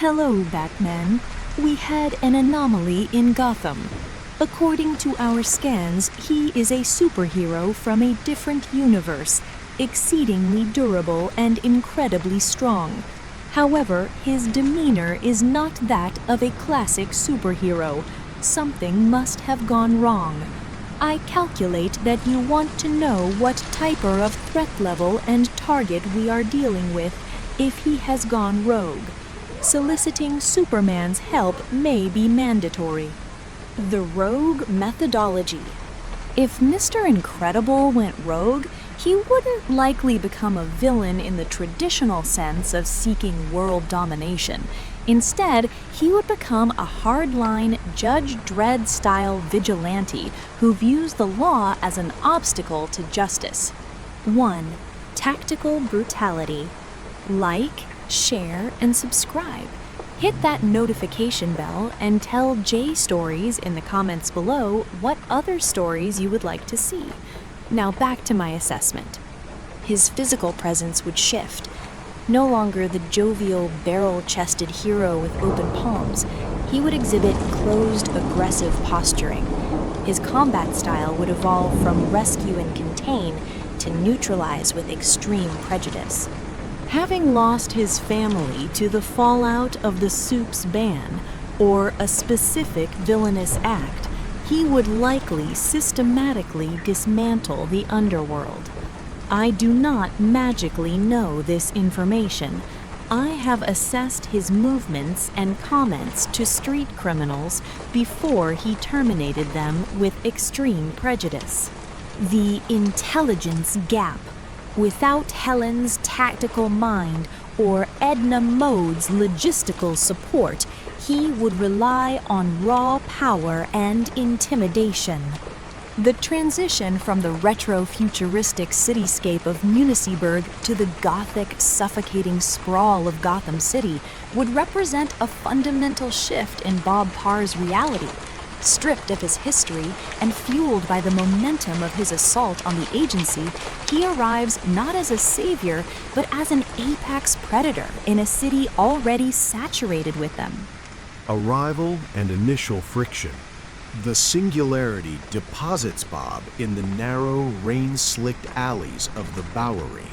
Hello, Batman. We had an anomaly in Gotham. According to our scans, he is a superhero from a different universe, exceedingly durable and incredibly strong. However, his demeanor is not that of a classic superhero. Something must have gone wrong. I calculate that you want to know what type of threat level and target we are dealing with if he has gone rogue. Soliciting Superman's help may be mandatory. The rogue methodology. If Mr. Incredible went rogue, he wouldn't likely become a villain in the traditional sense of seeking world domination. Instead, he would become a hardline Judge Dredd-style vigilante who views the law as an obstacle to justice. 1. Tactical brutality. Like, share, and subscribe. Hit that notification bell and tell J Stories in the comments below what other stories you would like to see. Now back to my assessment. His physical presence would shift. No longer the jovial, barrel-chested hero with open palms, he would exhibit closed, aggressive posturing. His combat style would evolve from rescue and contain to neutralize with extreme prejudice. Having lost his family to the fallout of the soup's ban, or a specific villainous act, he would likely systematically dismantle the underworld. I do not magically know this information. I have assessed his movements and comments to street criminals before he terminated them with extreme prejudice. The intelligence gap. Without Helen's tactical mind or Edna Mode's logistical support, he would rely on raw power and intimidation. The transition from the retro-futuristic cityscape of Municiberg to the gothic, suffocating sprawl of Gotham City would represent a fundamental shift in Bob Parr's reality. Stripped of his history and fueled by the momentum of his assault on the agency, he arrives not as a savior, but as an apex predator in a city already saturated with them. Arrival and initial friction. The singularity deposits Bob in the narrow, rain-slicked alleys of the Bowery.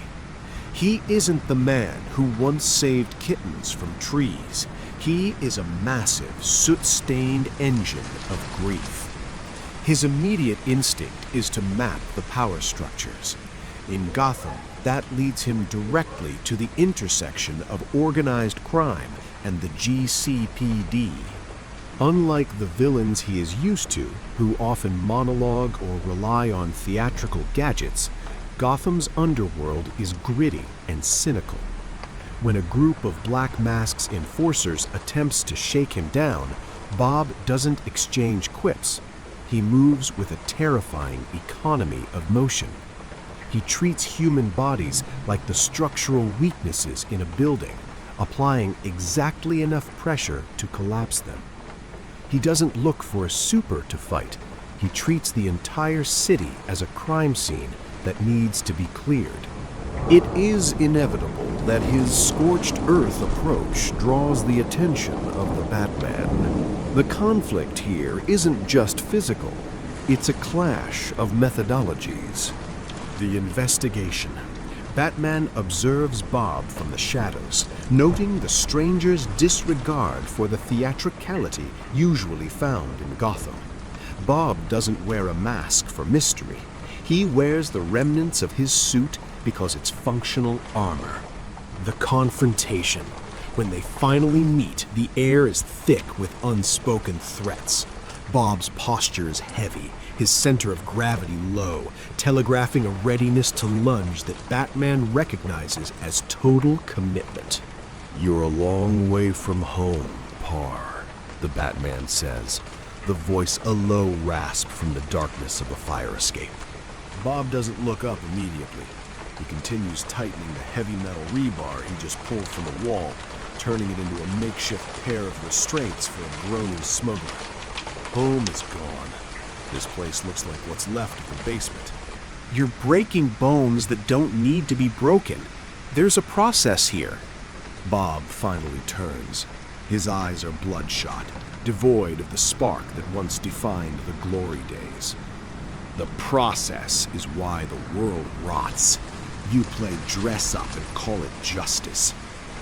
He isn't the man who once saved kittens from trees. He is a massive, soot-stained engine of grief. His immediate instinct is to map the power structures. In Gotham, that leads him directly to the intersection of organized crime and the GCPD. Unlike the villains he is used to, who often monologue or rely on theatrical gadgets, Gotham's underworld is gritty and cynical. When a group of Black Mask's enforcers attempts to shake him down, Bob doesn't exchange quips. He moves with a terrifying economy of motion. He treats human bodies like the structural weaknesses in a building, applying exactly enough pressure to collapse them. He doesn't look for a super to fight. He treats the entire city as a crime scene that needs to be cleared. It is inevitable that his scorched earth approach draws the attention of the Batman. The conflict here isn't just physical, it's a clash of methodologies. The investigation. Batman observes Bob from the shadows, noting the stranger's disregard for the theatricality usually found in Gotham. Bob doesn't wear a mask for mystery. He wears the remnants of his suit because it's functional armor. The confrontation. When they finally meet, the air is thick with unspoken threats. Bob's posture is heavy, his center of gravity low, telegraphing a readiness to lunge that Batman recognizes as total commitment. "You're a long way from home, Parr," the Batman says, the voice a low rasp from the darkness of a fire escape. Bob doesn't look up immediately. He continues tightening the heavy metal rebar he just pulled from the wall, turning it into a makeshift pair of restraints for a groaning smuggler. Home is gone. This place looks like what's left of the basement. "You're breaking bones that don't need to be broken. There's a process here." Bob finally turns. His eyes are bloodshot, devoid of the spark that once defined the glory days. The process is why the world rots. You play dress up and call it justice.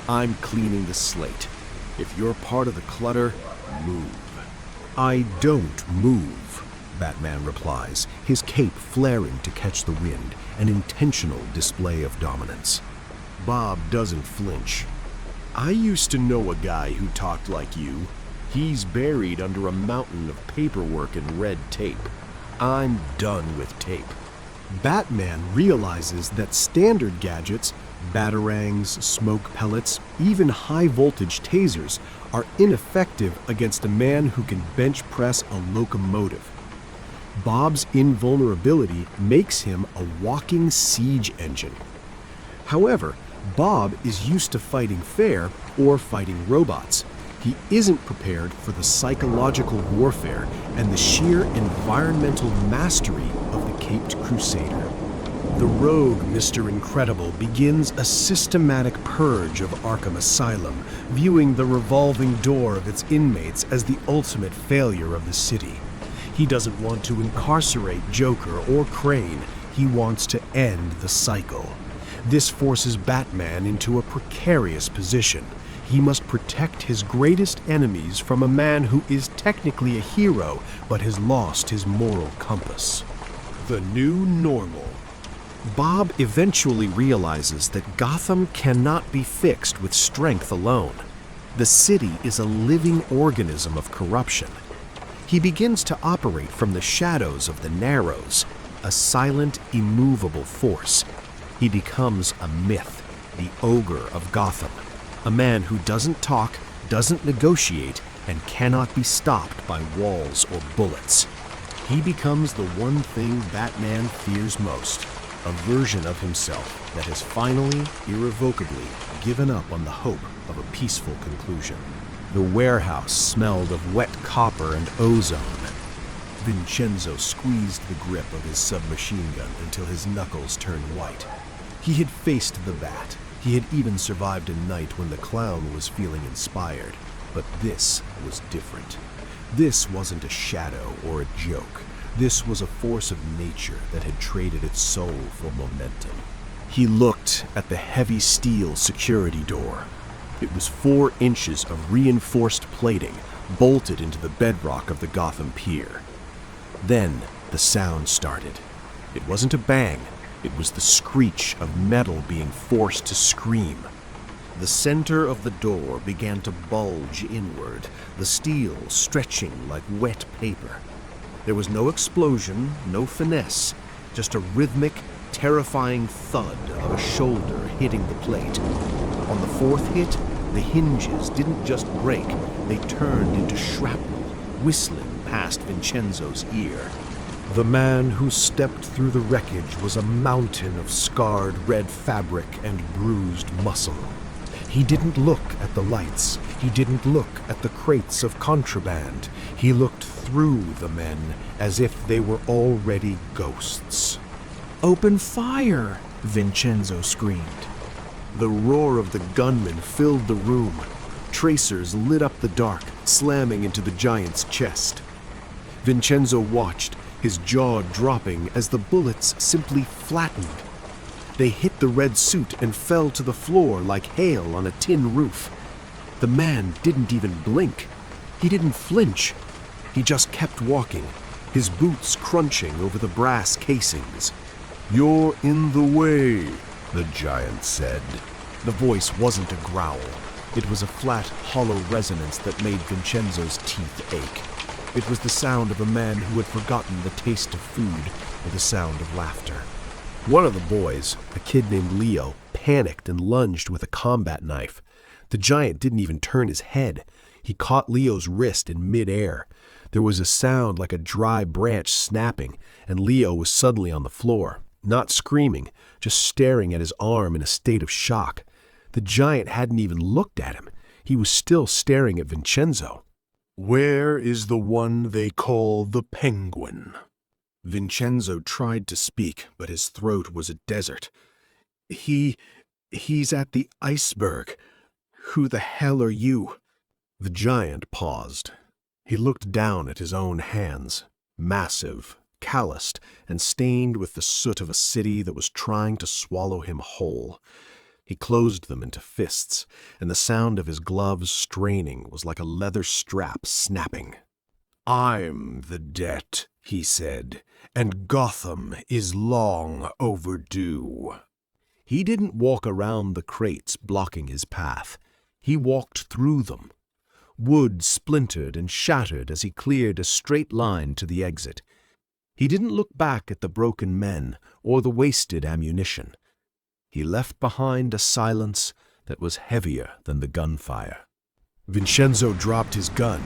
I'm cleaning the slate. If you're part of the clutter, move. I don't move, Batman replies, his cape flaring to catch the wind, an intentional display of dominance. Bob doesn't flinch. I used to know a guy who talked like you. He's buried under a mountain of paperwork and red tape. I'm done with tape. Batman realizes that standard gadgets, batarangs, smoke pellets, even high-voltage tasers, are ineffective against a man who can bench press a locomotive. Bob's invulnerability makes him a walking siege engine. However, Bob is used to fighting fair or fighting robots. He isn't prepared for the psychological warfare and the sheer environmental mastery of the Caped Crusader. The rogue Mr. Incredible begins a systematic purge of Arkham Asylum, viewing the revolving door of its inmates as the ultimate failure of the city. He doesn't want to incarcerate Joker or Crane. He wants to end the cycle. This forces Batman into a precarious position. He must protect his greatest enemies from a man who is technically a hero but has lost his moral compass. The new normal. Bob eventually realizes that Gotham cannot be fixed with strength alone. The city is a living organism of corruption. He begins to operate from the shadows of the Narrows, a silent, immovable force. He becomes a myth, the ogre of Gotham, a man who doesn't talk, doesn't negotiate, and cannot be stopped by walls or bullets. He becomes the one thing Batman fears most, a version of himself that has finally, irrevocably given up on the hope of a peaceful conclusion. The warehouse smelled of wet copper and ozone. Vincenzo squeezed the grip of his submachine gun until his knuckles turned white. He had faced the Bat. He had even survived a night when the clown was feeling inspired. But this was different. This wasn't a shadow or a joke. This was a force of nature that had traded its soul for momentum. He looked at the heavy steel security door. It was 4 inches of reinforced plating bolted into the bedrock of the Gotham Pier. Then the sound started. It wasn't a bang. It was the screech of metal being forced to scream. The center of the door began to bulge inward, the steel stretching like wet paper. There was no explosion, no finesse, just a rhythmic, terrifying thud of a shoulder hitting the plate. On the 4th hit, the hinges didn't just break, they turned into shrapnel, whistling past Vincenzo's ear. The man who stepped through the wreckage was a mountain of scarred red fabric and bruised muscle. He didn't look at the lights. He didn't look at the crates of contraband. He looked through the men as if they were already ghosts. "Open fire!" Vincenzo screamed. The roar of the gunman filled the room. Tracers lit up the dark, slamming into the giant's chest. Vincenzo watched, his jaw dropping as the bullets simply flattened. They hit the red suit and fell to the floor like hail on a tin roof. The man didn't even blink. He didn't flinch. He just kept walking, his boots crunching over the brass casings. "You're in the way," the giant said. The voice wasn't a growl. It was a flat, hollow resonance that made Vincenzo's teeth ache. It was the sound of a man who had forgotten the taste of food or the sound of laughter. One of the boys, a kid named Leo, panicked and lunged with a combat knife. The giant didn't even turn his head. He caught Leo's wrist in midair. There was a sound like a dry branch snapping, and Leo was suddenly on the floor, not screaming, just staring at his arm in a state of shock. The giant hadn't even looked at him. He was still staring at Vincenzo. "Where is the one they call the Penguin?" Vincenzo tried to speak, but his throat was a desert. He's at the iceberg. Who the hell are you?" The giant paused. He looked down at his own hands, massive, calloused, and stained with the soot of a city that was trying to swallow him whole. He closed them into fists, and the sound of his gloves straining was like a leather strap snapping. "I'm the debt," he said, "and Gotham is long overdue." He didn't walk around the crates blocking his path. He walked through them. Wood splintered and shattered as he cleared a straight line to the exit. He didn't look back at the broken men or the wasted ammunition. He left behind a silence that was heavier than the gunfire. Vincenzo dropped his gun.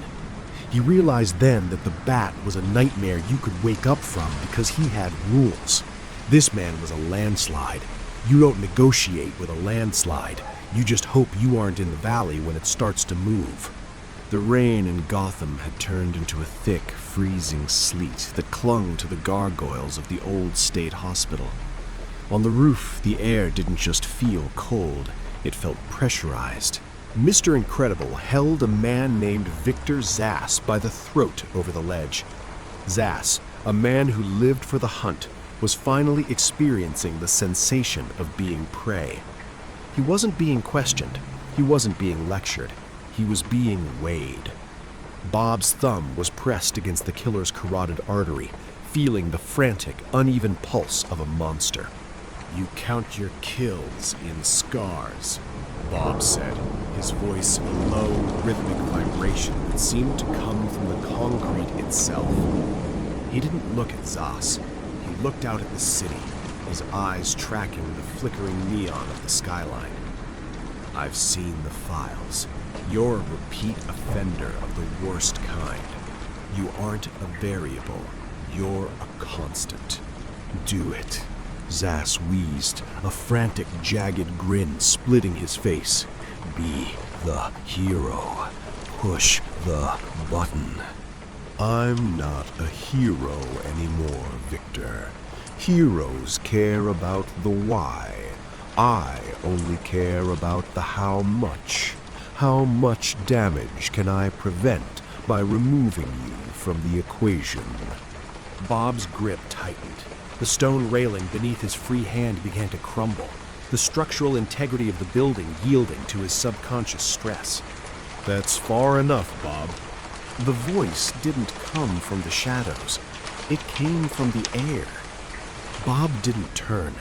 He realized then that the bat was a nightmare you could wake up from because he had rules. This man was a landslide. You don't negotiate with a landslide. You just hope you aren't in the valley when it starts to move. The rain in Gotham had turned into a thick, freezing sleet that clung to the gargoyles of the old state hospital. On the roof, the air didn't just feel cold, it felt pressurized. Mr. Incredible held a man named Victor Zass by the throat over the ledge. Zass, a man who lived for the hunt, was finally experiencing the sensation of being prey. He wasn't being questioned. He wasn't being lectured. He was being weighed. Bob's thumb was pressed against the killer's carotid artery, feeling the frantic, uneven pulse of a monster. "You count your kills in scars," Bob said, his voice a low, rhythmic vibration that seemed to come from the concrete itself. He didn't look at Zass. He looked out at the city, his eyes tracking the flickering neon of the skyline. "I've seen the files. You're a repeat offender of the worst kind. You aren't a variable. You're a constant. Do it." Zass wheezed, a frantic, jagged grin splitting his face. "Be the hero. Push the button." "I'm not a hero anymore, Victor. Heroes care about the why. I only care about the how much. How much damage can I prevent by removing you from the equation?" Bob's grip tightened. The stone railing beneath his free hand began to crumble, the structural integrity of the building yielding to his subconscious stress. "That's far enough, Bob." The voice didn't come from the shadows. It came from the air. Bob didn't turn.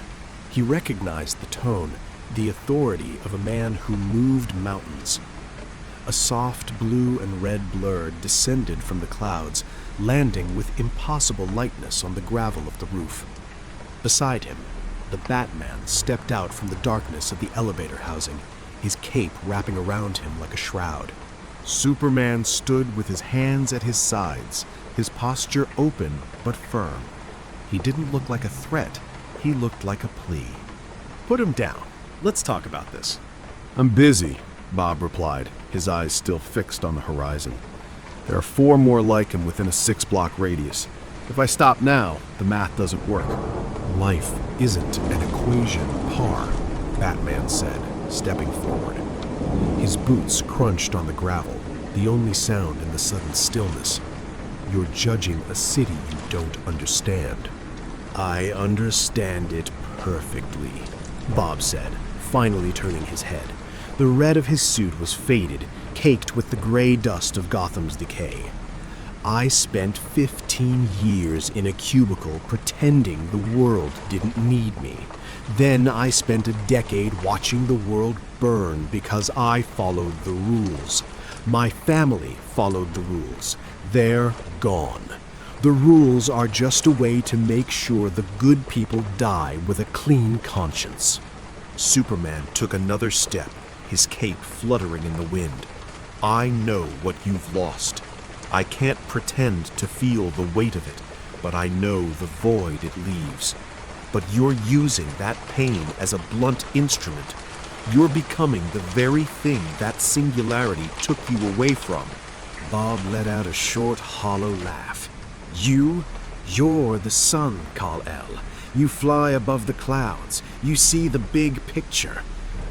He recognized the tone, the authority of a man who moved mountains. A soft blue and red blur descended from the clouds, landing with impossible lightness on the gravel of the roof. Beside him, the Batman stepped out from the darkness of the elevator housing, his cape wrapping around him like a shroud. Superman stood with his hands at his sides, his posture open but firm. He didn't look like a threat, he looked like a plea. "Put him down. Let's talk about this." "I'm busy," Bob replied, his eyes still fixed on the horizon. "There are 4 more like him within a 6-block radius. If I stop now, the math doesn't work." "Life isn't an equation, par," Batman said, stepping forward. His boots crunched on the gravel, the only sound in the sudden stillness. "You're judging a city you don't understand." "I understand it perfectly," Bob said, finally turning his head. The red of his suit was faded, caked with the gray dust of Gotham's decay. "I spent 15 years in a cubicle pretending the world didn't need me. Then I spent a decade watching the world burn because I followed the rules. My family followed the rules. They're gone. The rules are just a way to make sure the good people die with a clean conscience." Superman took another step, his cape fluttering in the wind. "I know what you've lost. I can't pretend to feel the weight of it, but I know the void it leaves. But you're using that pain as a blunt instrument. You're becoming the very thing that singularity took you away from." Bob let out a short, hollow laugh. You're the sun, Kal-El. You fly above the clouds. You see the big picture.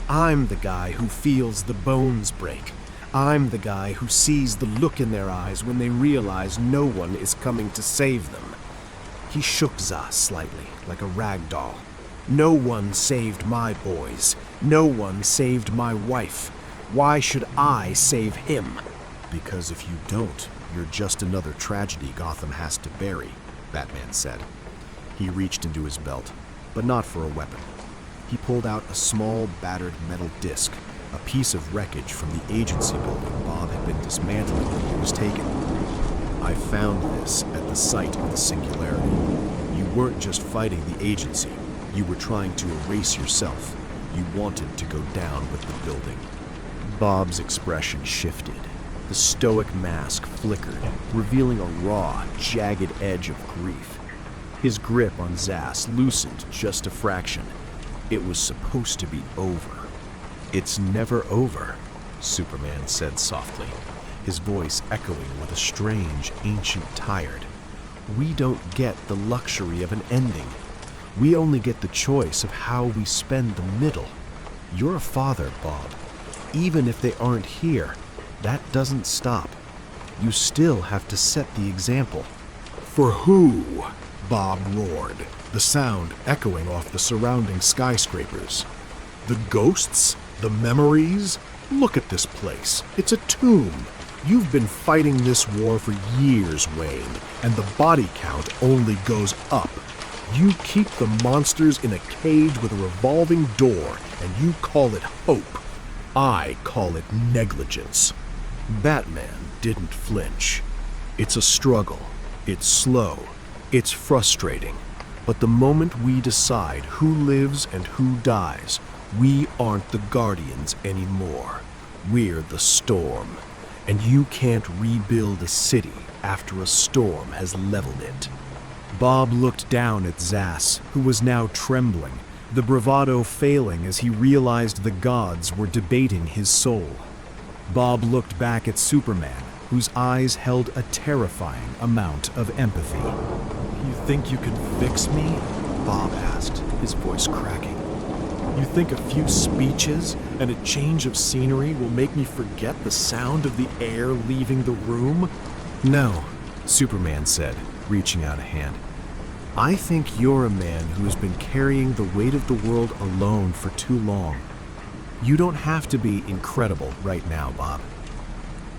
I'm the guy who feels the bones break. I'm the guy who sees the look in their eyes when they realize no one is coming to save them. He shook Zaz slightly, like a rag doll. No one saved my boys. No one saved my wife. Why should I save him? Because if you don't, you're just another tragedy Gotham has to bury, Batman said. He reached into his belt, but not for a weapon. He pulled out a small, battered metal disc, a piece of wreckage from the agency building Bob had been dismantling when he was taken. I found this at the site of the Singularity. You weren't just fighting the agency. You were trying to erase yourself. You wanted to go down with the building. Bob's expression shifted. The stoic mask flickered, revealing a raw, jagged edge of grief. His grip on Zaz loosened just a fraction. It was supposed to be over. It's never over, Superman said softly, his voice echoing with a strange, ancient tired. We don't get the luxury of an ending. We only get the choice of how we spend the middle. You're a father, Bob. Even if they aren't here, that doesn't stop. You still have to set the example. For who? Bob roared, the sound echoing off the surrounding skyscrapers. The ghosts? The memories? Look at this place. It's a tomb. You've been fighting this war for years, Wayne, and the body count only goes up. You keep the monsters in a cage with a revolving door, and you call it hope. I call it negligence. Batman didn't flinch. It's a struggle. It's slow. It's frustrating. But the moment we decide who lives and who dies, we aren't the Guardians anymore. We're the Storm. And you can't rebuild a city after a storm has leveled it. Bob looked down at Zaz, who was now trembling, the bravado failing as he realized the gods were debating his soul. Bob looked back at Superman, whose eyes held a terrifying amount of empathy. "You think you can fix me?" Bob asked, his voice cracking. "You think a few speeches and a change of scenery will make me forget the sound of the air leaving the room?" "No," Superman said, reaching out a hand. "I think you're a man who has been carrying the weight of the world alone for too long. You don't have to be incredible right now, Bob.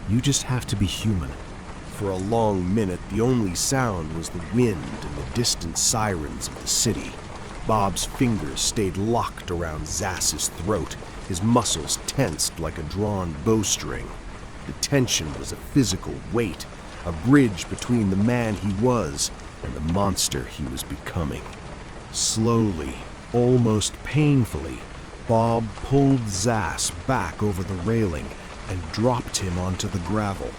You just have to be human." For a long minute, the only sound was the wind and the distant sirens of the city. Bob's fingers stayed locked around Zaz's throat, his muscles tensed like a drawn bowstring. The tension was a physical weight, a bridge between the man he was and the monster he was becoming. Slowly, almost painfully, Bob pulled Zaz back over the railing and dropped him onto the gravel.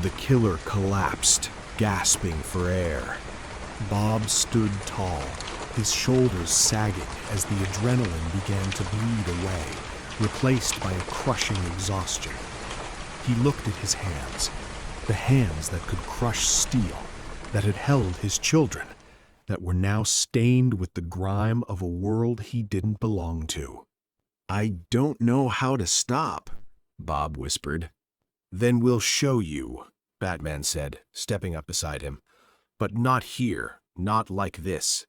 The killer collapsed, gasping for air. Bob stood tall, his shoulders sagging as the adrenaline began to bleed away, replaced by a crushing exhaustion. He looked at his hands, the hands that could crush steel, that had held his children, that were now stained with the grime of a world he didn't belong to. "I don't know how to stop," Bob whispered. "Then we'll show you," Batman said, stepping up beside him. "But not here, not like this."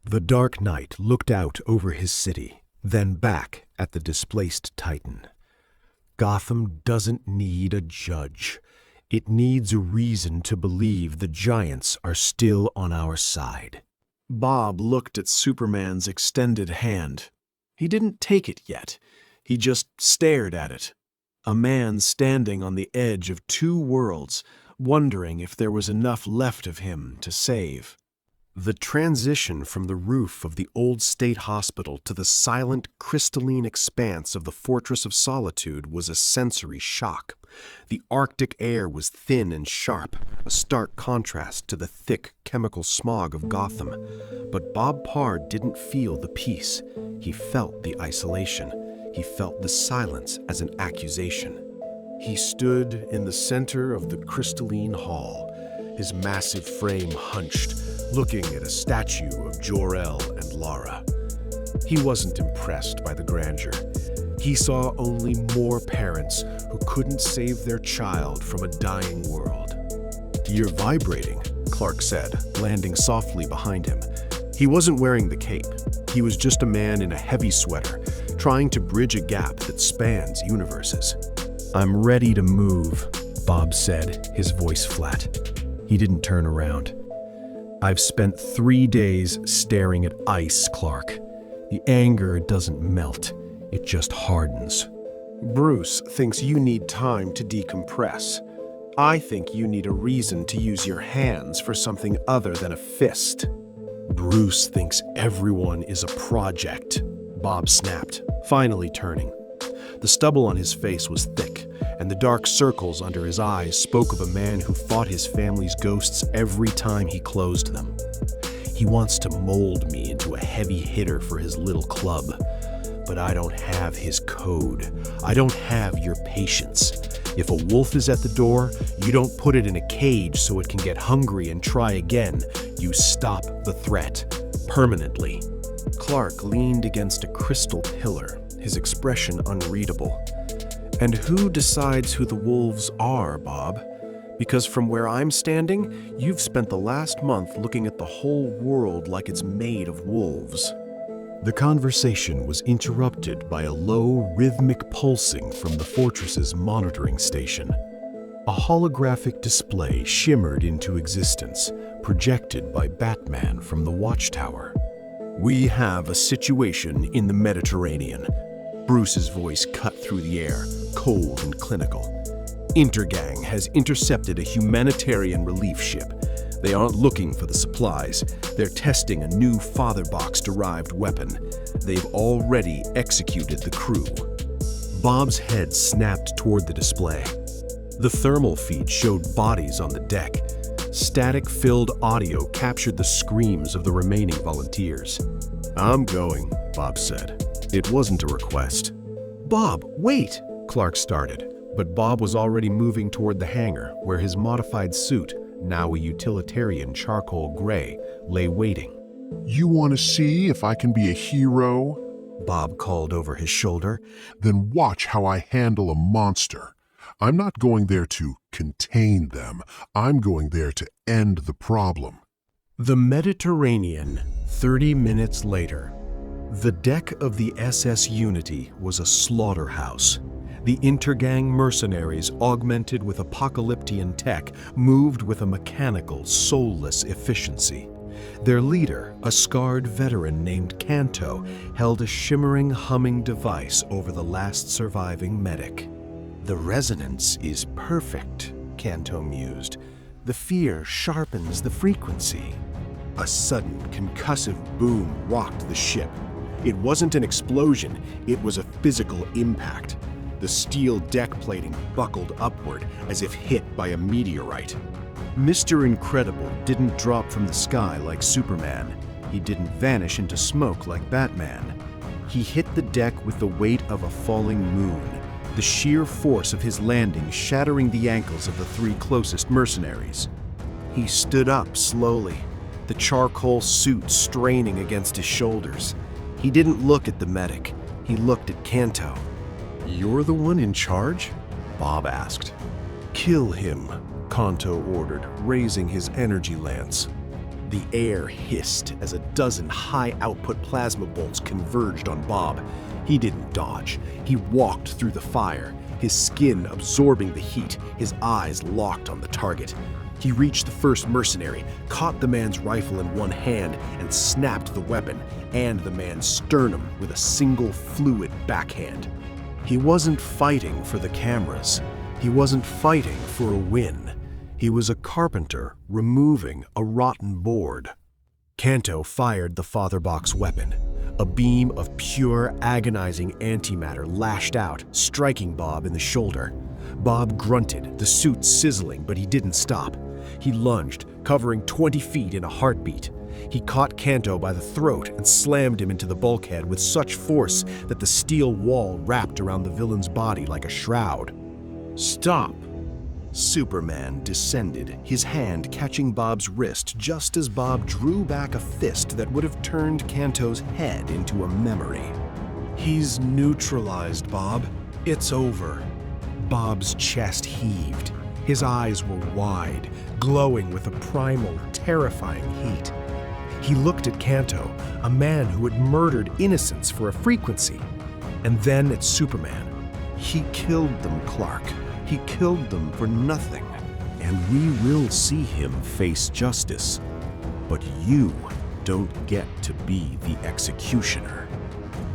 The Dark Knight looked out over his city, then back at the displaced Titan. Gotham doesn't need a judge. It needs a reason to believe the giants are still on our side. Bob looked at Superman's extended hand. He didn't take it yet. He just stared at it. A man standing on the edge of two worlds, wondering if there was enough left of him to save. The transition from the roof of the old state hospital to the silent, crystalline expanse of the Fortress of Solitude was a sensory shock. The Arctic air was thin and sharp, a stark contrast to the thick chemical smog of Gotham. But Bob Parr didn't feel the peace. He felt the isolation. He felt the silence as an accusation. He stood in the center of the crystalline hall, his massive frame hunched, looking at a statue of Jor-El and Lara. He wasn't impressed by the grandeur. He saw only more parents who couldn't save their child from a dying world. "You're vibrating," Clark said, landing softly behind him. He wasn't wearing the cape. He was just a man in a heavy sweater, trying to bridge a gap that spans universes. "I'm ready to move," Bob said, his voice flat. He didn't turn around. "I've spent 3 days staring at ice, Clark. The anger doesn't melt, it just hardens. Bruce thinks you need time to decompress. I think you need a reason to use your hands for something other than a fist." "Bruce thinks everyone is a project," Bob snapped, finally turning. The stubble on his face was thick, and the dark circles under his eyes spoke of a man who fought his family's ghosts every time he closed them. "He wants to mold me into a heavy hitter for his little club, but I don't have his code. I don't have your patience. If a wolf is at the door, you don't put it in a cage so it can get hungry and try again. You stop the threat, permanently." Clark leaned against a crystal pillar, his expression unreadable. "And who decides who the wolves are, Bob? Because from where I'm standing, you've spent the last month looking at the whole world like it's made of wolves." The conversation was interrupted by a low, rhythmic pulsing from the fortress's monitoring station. A holographic display shimmered into existence, projected by Batman from the watchtower. "We have a situation in the Mediterranean." Bruce's voice cut through the air, cold and clinical. "Intergang has intercepted a humanitarian relief ship. They aren't looking for the supplies. They're testing a new father-box-derived weapon. They've already executed the crew." Bob's head snapped toward the display. The thermal feed showed bodies on the deck. Static-filled audio captured the screams of the remaining volunteers. "I'm going," Bob said. It wasn't a request. "Bob, wait!" Clark started, but Bob was already moving toward the hangar, where his modified suit, now a utilitarian charcoal gray, lay waiting. "You want to see if I can be a hero? Bob called over his shoulder. Then watch how I handle a monster. I'm not going there to contain them. I'm going there to end the problem." The Mediterranean, 30 minutes later. The deck of the SS Unity was a slaughterhouse. The Intergang mercenaries, augmented with apocalyptian tech, moved with a mechanical, soulless efficiency. Their leader, a scarred veteran named Kanto, held a shimmering, humming device over the last surviving medic. "The resonance is perfect," Kanto mused. "The fear sharpens the frequency." A sudden, concussive boom rocked the ship. It wasn't an explosion, it was a physical impact. The steel deck plating buckled upward as if hit by a meteorite. Mr. Incredible didn't drop from the sky like Superman. He didn't vanish into smoke like Batman. He hit the deck with the weight of a falling moon, the sheer force of his landing shattering the ankles of the 3 closest mercenaries. He stood up slowly, the charcoal suit straining against his shoulders. He didn't look at the medic, he looked at Kanto. "You're the one in charge?" Bob asked. "Kill him," Kanto ordered, raising his energy lance. The air hissed as a dozen high-output plasma bolts converged on Bob. He didn't dodge. He walked through the fire, his skin absorbing the heat, his eyes locked on the target. He reached the first mercenary, caught the man's rifle in one hand, and snapped the weapon and the man's sternum with a single fluid backhand. He wasn't fighting for the cameras. He wasn't fighting for a win. He was a carpenter removing a rotten board. Kanto fired the father-box weapon. A beam of pure, agonizing antimatter lashed out, striking Bob in the shoulder. Bob grunted, the suit sizzling, but he didn't stop. He lunged, covering 20 feet in a heartbeat. He caught Kanto by the throat and slammed him into the bulkhead with such force that the steel wall wrapped around the villain's body like a shroud. "Stop!" Superman descended, his hand catching Bob's wrist just as Bob drew back a fist that would have turned Kanto's head into a memory. He's neutralized, Bob. It's over. Bob's chest heaved. His eyes were wide, glowing with a primal, terrifying heat. He looked at Kanto, a man who had murdered innocents for a frequency, and then at Superman. He killed them, Clark. He killed them for nothing. And we will see him face justice. But you don't get to be the executioner.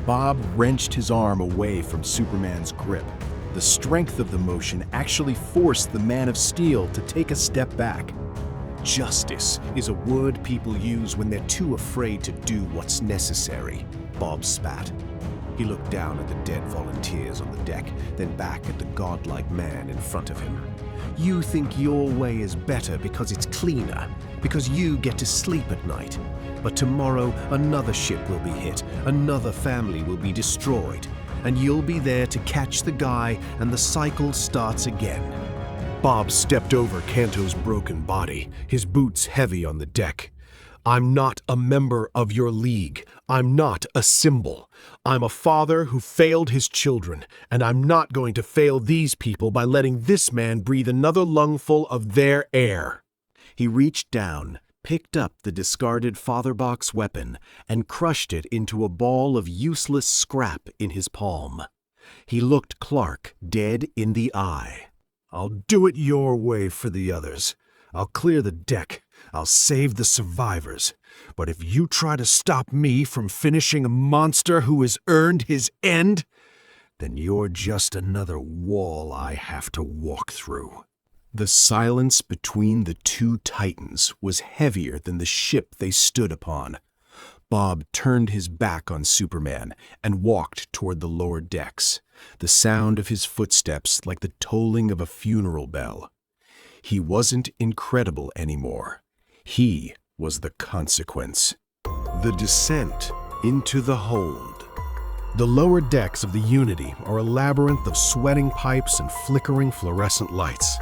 Bob wrenched his arm away from Superman's grip. The strength of the motion actually forced the Man of Steel to take a step back. Justice is a word people use when they're too afraid to do what's necessary, Bob spat. He looked down at the dead volunteers on the deck, then back at the godlike man in front of him. You think your way is better because it's cleaner, because you get to sleep at night. But tomorrow another ship will be hit, another family will be destroyed, and you'll be there to catch the guy, and the cycle starts again. Bob stepped over Kanto's broken body, his boots heavy on the deck. I'm not a member of your league. I'm not a symbol. I'm a father who failed his children, and I'm not going to fail these people by letting this man breathe another lungful of their air. He reached down, picked up the discarded Fatherbox weapon, and crushed it into a ball of useless scrap in his palm. He looked Clark dead in the eye. I'll do it your way for the others. I'll clear the deck. I'll save the survivors. But if you try to stop me from finishing a monster who has earned his end, then you're just another wall I have to walk through. The silence between the two titans was heavier than the ship they stood upon. Bob turned his back on Superman and walked toward the lower decks, the sound of his footsteps like the tolling of a funeral bell. He wasn't incredible anymore. He was the consequence. The descent into the hold. The lower decks of the Unity are a labyrinth of sweating pipes and flickering fluorescent lights.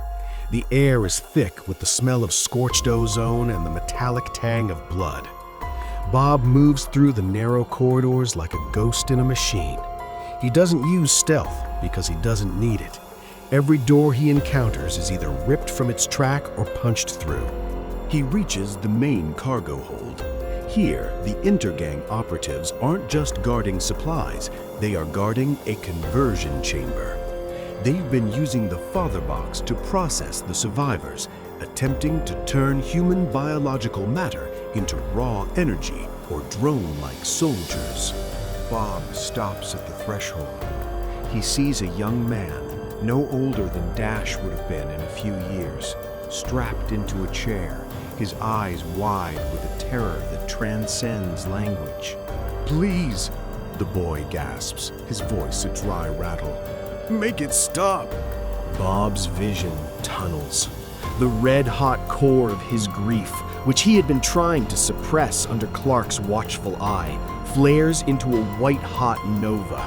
The air is thick with the smell of scorched ozone and the metallic tang of blood. Bob moves through the narrow corridors like a ghost in a machine. He doesn't use stealth because he doesn't need it. Every door he encounters is either ripped from its track or punched through. He reaches the main cargo hold. Here, the Intergang operatives aren't just guarding supplies, they are guarding a conversion chamber. They've been using the Fatherbox to process the survivors, attempting to turn human biological matter into raw energy or drone-like soldiers. Bob stops at the threshold. He sees a young man, no older than Dash would have been in a few years, strapped into a chair, his eyes wide with a terror that transcends language. "Please," the boy gasps, his voice a dry rattle. "Make it stop." Bob's vision tunnels. The red-hot core of his grief, which he had been trying to suppress under Clark's watchful eye, flares into a white-hot nova.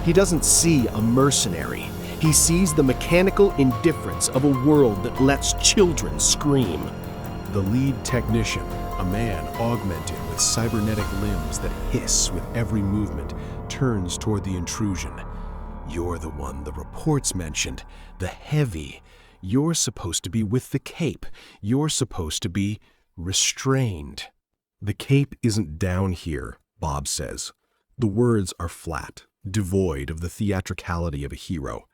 He doesn't see a mercenary. He sees the mechanical indifference of a world that lets children scream. The lead technician, a man augmented with cybernetic limbs that hiss with every movement, turns toward the intrusion. "You're the one the reports mentioned, the heavy. You're supposed to be with the cape. You're supposed to be restrained." "The cape isn't down here," Bob says. The words are flat, devoid of the theatricality of a hero.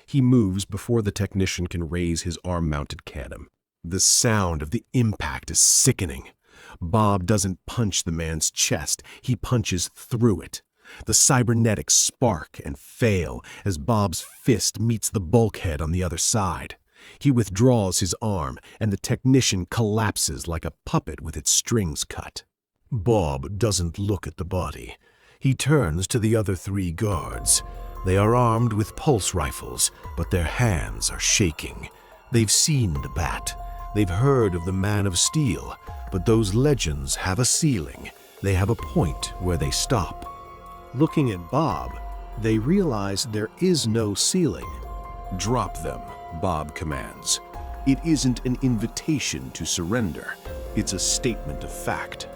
He moves before the technician can raise his arm-mounted cannon. The sound of the impact is sickening. Bob doesn't punch the man's chest, he punches through it. The cybernetics spark and fail as Bob's fist meets the bulkhead on the other side. He withdraws his arm, and the technician collapses like a puppet with its strings cut. Bob doesn't look at the body. He turns to the other three guards. They are armed with pulse rifles, but their hands are shaking. They've seen the Bat. They've heard of the Man of Steel, but those legends have a ceiling. They have a point where they stop. Looking at Bob, they realize there is no ceiling. "Drop them," Bob commands. It isn't an invitation to surrender. It's a statement of fact.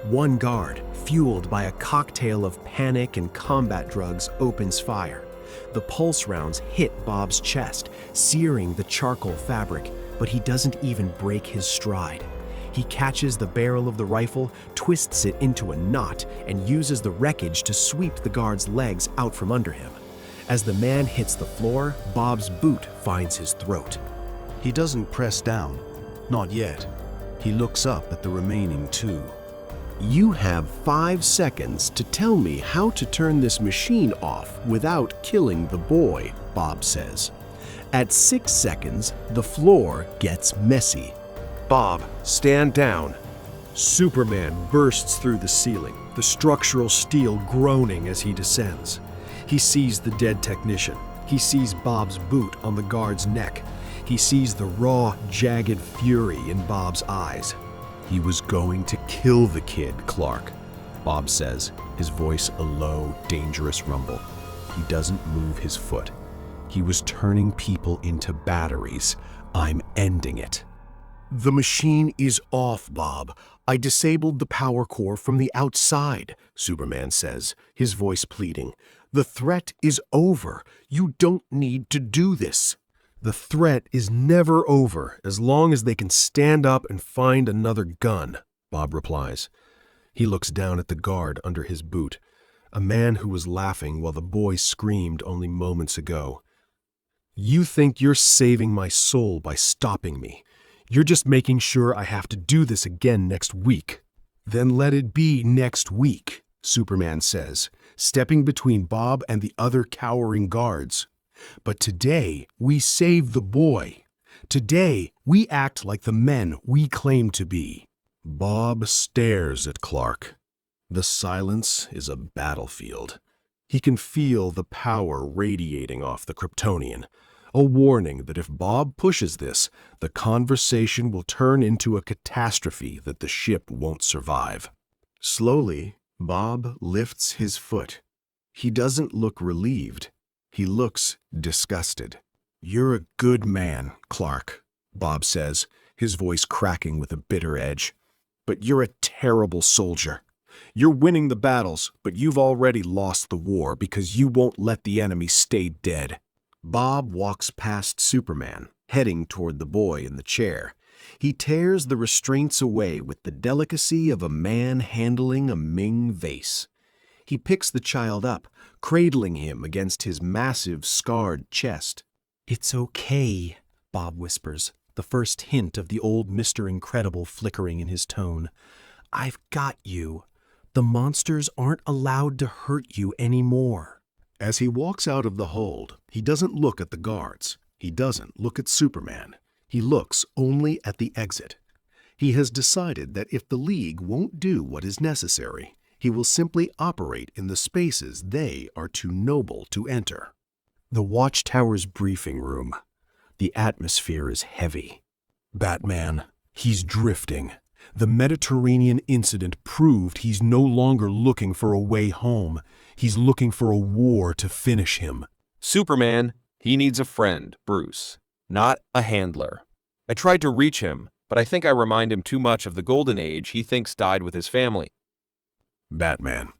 One guard, fueled by a cocktail of panic and combat drugs, opens fire. The pulse rounds hit Bob's chest, searing the charcoal fabric, but he doesn't even break his stride. He catches the barrel of the rifle, twists it into a knot, and uses the wreckage to sweep the guard's legs out from under him. As the man hits the floor, Bob's boot finds his throat. He doesn't press down. Not yet. He looks up at the remaining two. You have 5 seconds to tell me how to turn this machine off without killing the boy, Bob says. At 6 seconds, the floor gets messy. Bob, stand down. Superman bursts through the ceiling, the structural steel groaning as he descends. He sees the dead technician. He sees Bob's boot on the guard's neck. He sees the raw, jagged fury in Bob's eyes. He was going to kill the kid, Clark, Bob says, his voice a low, dangerous rumble. He doesn't move his foot. He was turning people into batteries. I'm ending it. The machine is off, Bob. I disabled the power core from the outside, Superman says, his voice pleading. The threat is over. You don't need to do this. The threat is never over as long as they can stand up and find another gun, Bob replies. He looks down at the guard under his boot, a man who was laughing while the boy screamed only moments ago. You think you're saving my soul by stopping me. You're just making sure I have to do this again next week. Then let it be next week, Superman says, stepping between Bob and the other cowering guards. But today, we save the boy. Today, we act like the men we claim to be. Bob stares at Clark. The silence is a battlefield. He can feel the power radiating off the Kryptonian, a warning that if Bob pushes this, the conversation will turn into a catastrophe that the ship won't survive. Slowly, Bob lifts his foot. He doesn't look relieved. He looks disgusted. You're a good man, Clark, Bob says, his voice cracking with a bitter edge. But you're a terrible soldier. You're winning the battles, but you've already lost the war because you won't let the enemy stay dead. Bob walks past Superman, heading toward the boy in the chair. He tears the restraints away with the delicacy of a man handling a Ming vase. He picks the child up, cradling him against his massive, scarred chest. "It's okay," Bob whispers, the first hint of the old Mr. Incredible flickering in his tone. "I've got you. The monsters aren't allowed to hurt you anymore." As he walks out of the hold, he doesn't look at the guards. He doesn't look at Superman. He looks only at the exit. He has decided that if the League won't do what is necessary, he will simply operate in the spaces they are too noble to enter. The Watchtower's briefing room. The atmosphere is heavy. Batman, he's drifting. The Mediterranean incident proved he's no longer looking for a way home. He's looking for a war to finish him. Superman, he needs a friend, Bruce, not a handler. I tried to reach him, but I think I remind him too much of the golden age he thinks died with his family. Batman.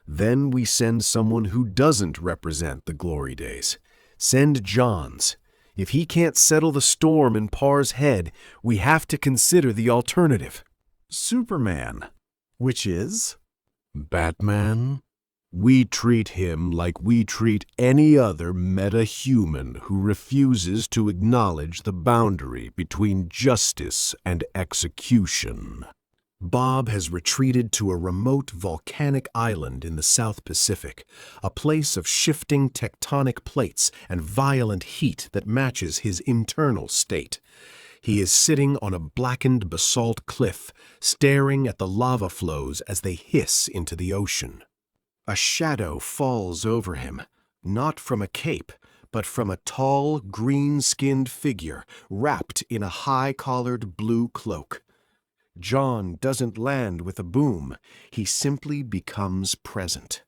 Then we send someone who doesn't represent the glory days. Send Johns. If he can't settle the storm in Parr's head, we have to consider the alternative. Superman. Which is? Batman. We treat him like we treat any other meta-human who refuses to acknowledge the boundary between justice and execution. Bob has retreated to a remote volcanic island in the South Pacific, a place of shifting tectonic plates and violent heat that matches his internal state. He is sitting on a blackened basalt cliff, staring at the lava flows as they hiss into the ocean. A shadow falls over him, not from a cape, but from a tall, green-skinned figure wrapped in a high-collared blue cloak. John doesn't land with a boom. He simply becomes present.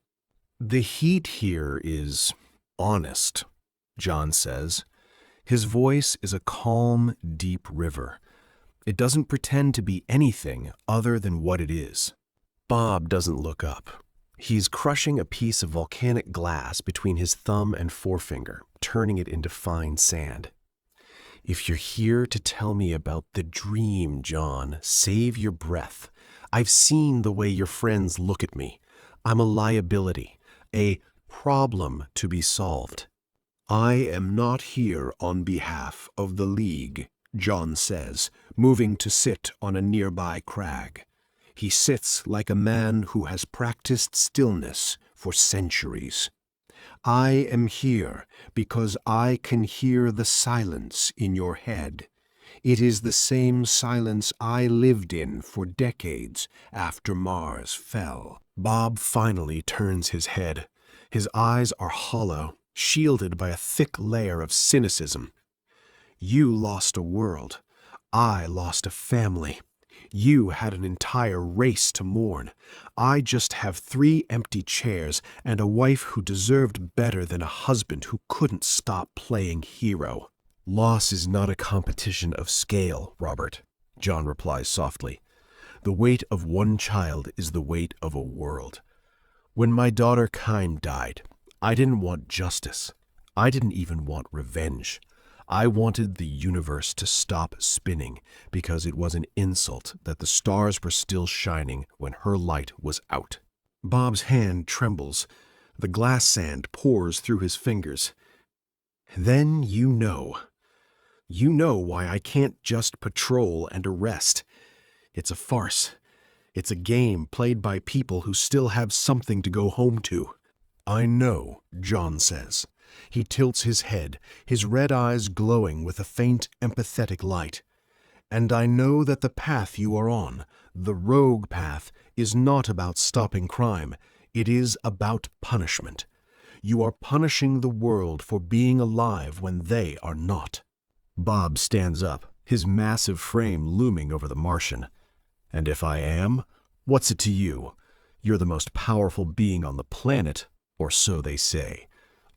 The heat here is honest, John says. His voice is a calm, deep river. It doesn't pretend to be anything other than what it is. Bob doesn't look up. He's crushing a piece of volcanic glass between his thumb and forefinger, turning it into fine sand. If you're here to tell me about the dream, John, save your breath. I've seen the way your friends look at me. I'm a liability, a problem to be solved. I am not here on behalf of the League, John says, moving to sit on a nearby crag. He sits like a man who has practiced stillness for centuries. I am here because I can hear the silence in your head. It is the same silence I lived in for decades after Mars fell. Bob finally turns his head. His eyes are hollow, shielded by a thick layer of cynicism. You lost a world. I lost a family. You had an entire race to mourn. I just have 3 empty chairs and a wife who deserved better than a husband who couldn't stop playing hero. Loss is not a competition of scale, Robert, John replies softly. The weight of one child is the weight of a world. When my daughter Kime died, I didn't want justice. I didn't even want revenge. I wanted the universe to stop spinning because it was an insult that the stars were still shining when her light was out. Bob's hand trembles. The glass sand pours through his fingers. Then you know. You know why I can't just patrol and arrest. It's a farce. It's a game played by people who still have something to go home to. I know, John says. He tilts his head, his red eyes glowing with a faint, empathetic light. And I know that the path you are on, the rogue path, is not about stopping crime. It is about punishment. You are punishing the world for being alive when they are not. Bob stands up, his massive frame looming over the Martian. And if I am, what's it to you? You're the most powerful being on the planet, or so they say.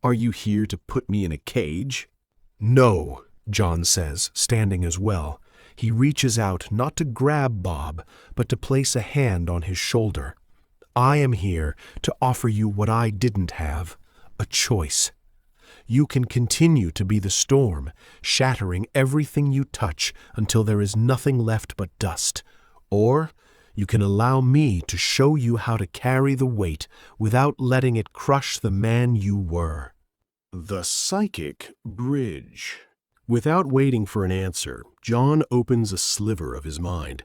Are you here to put me in a cage? No, John says, standing as well. He reaches out not to grab Bob, but to place a hand on his shoulder. I am here to offer you what I didn't have, a choice. You can continue to be the storm, shattering everything you touch until there is nothing left but dust. Or you can allow me to show you how to carry the weight without letting it crush the man you were. The psychic bridge. Without waiting for an answer, John opens a sliver of his mind.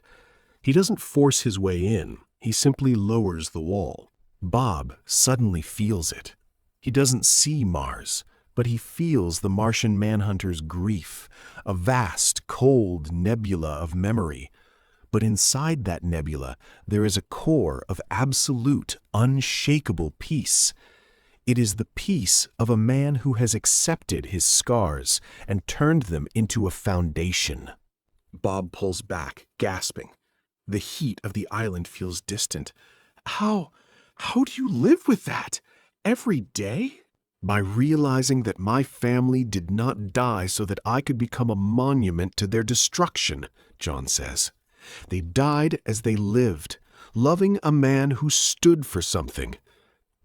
He doesn't force his way in. He simply lowers the wall. Bob suddenly feels it. He doesn't see Mars, but he feels the Martian manhunter's grief, a vast, cold nebula of memory. But inside that nebula, there is a core of absolute, unshakable peace. It is the peace of a man who has accepted his scars and turned them into a foundation. Bob pulls back, gasping. The heat of the island feels distant. How do you live with that? Every day? By realizing that my family did not die so that I could become a monument to their destruction, John says. They died as they lived, loving a man who stood for something.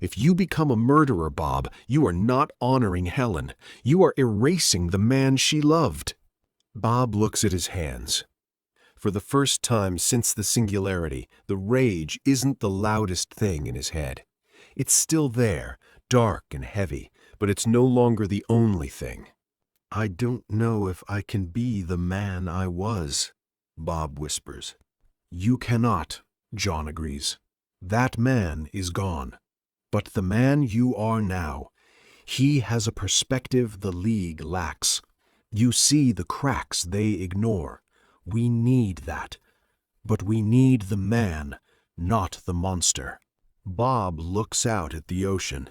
If you become a murderer, Bob, you are not honoring Helen. You are erasing the man she loved. Bob looks at his hands. For the first time since the singularity, the rage isn't the loudest thing in his head. It's still there, dark and heavy, but it's no longer the only thing. I don't know if I can be the man I was, Bob whispers. You cannot, John agrees. That man is gone. But the man you are now, he has a perspective the League lacks. You see the cracks they ignore. We need that. But we need the man, not the monster. Bob looks out at the ocean.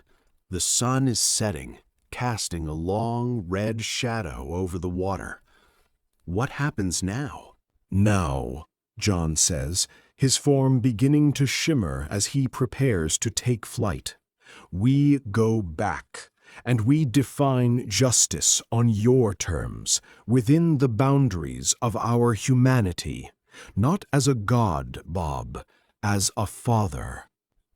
The sun is setting, casting a long red shadow over the water. What happens now? Now, John says, his form beginning to shimmer as he prepares to take flight. We go back, and we define justice on your terms, within the boundaries of our humanity. Not as a god, Bob, as a father.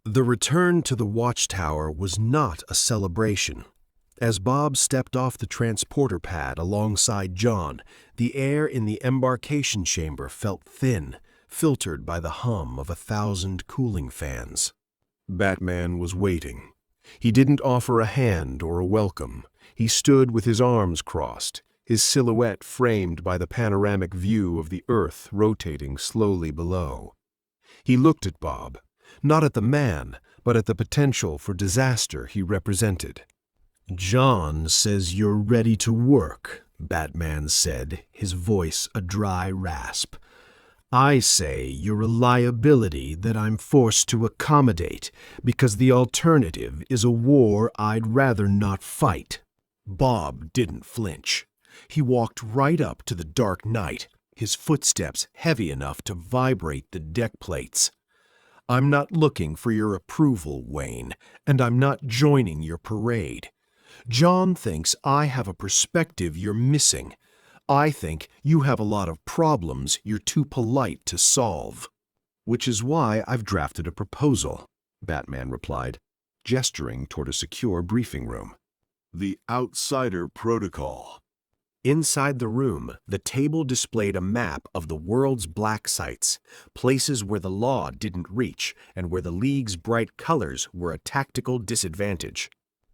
The return to the watchtower was not a celebration. As Bob stepped off the transporter pad alongside John, the air in the embarkation chamber felt thin, filtered by the hum of 1,000 cooling fans. Batman was waiting. He didn't offer a hand or a welcome. He stood with his arms crossed, his silhouette framed by the panoramic view of the Earth rotating slowly below. He looked at Bob, not at the man, but at the potential for disaster he represented. "John says you're ready to work," Batman said, his voice a dry rasp. "I say you're a liability that I'm forced to accommodate because the alternative is a war I'd rather not fight." Bob didn't flinch. He walked right up to the Dark Knight, his footsteps heavy enough to vibrate the deck plates. "I'm not looking for your approval, Wayne, and I'm not joining your parade. John thinks I have a perspective you're missing. I think you have a lot of problems you're too polite to solve." "Which is why I've drafted a proposal," Batman replied, gesturing toward a secure briefing room. The Outsider Protocol. Inside the room, the table displayed a map of the world's black sites, places where the law didn't reach and where the League's bright colors were a tactical disadvantage.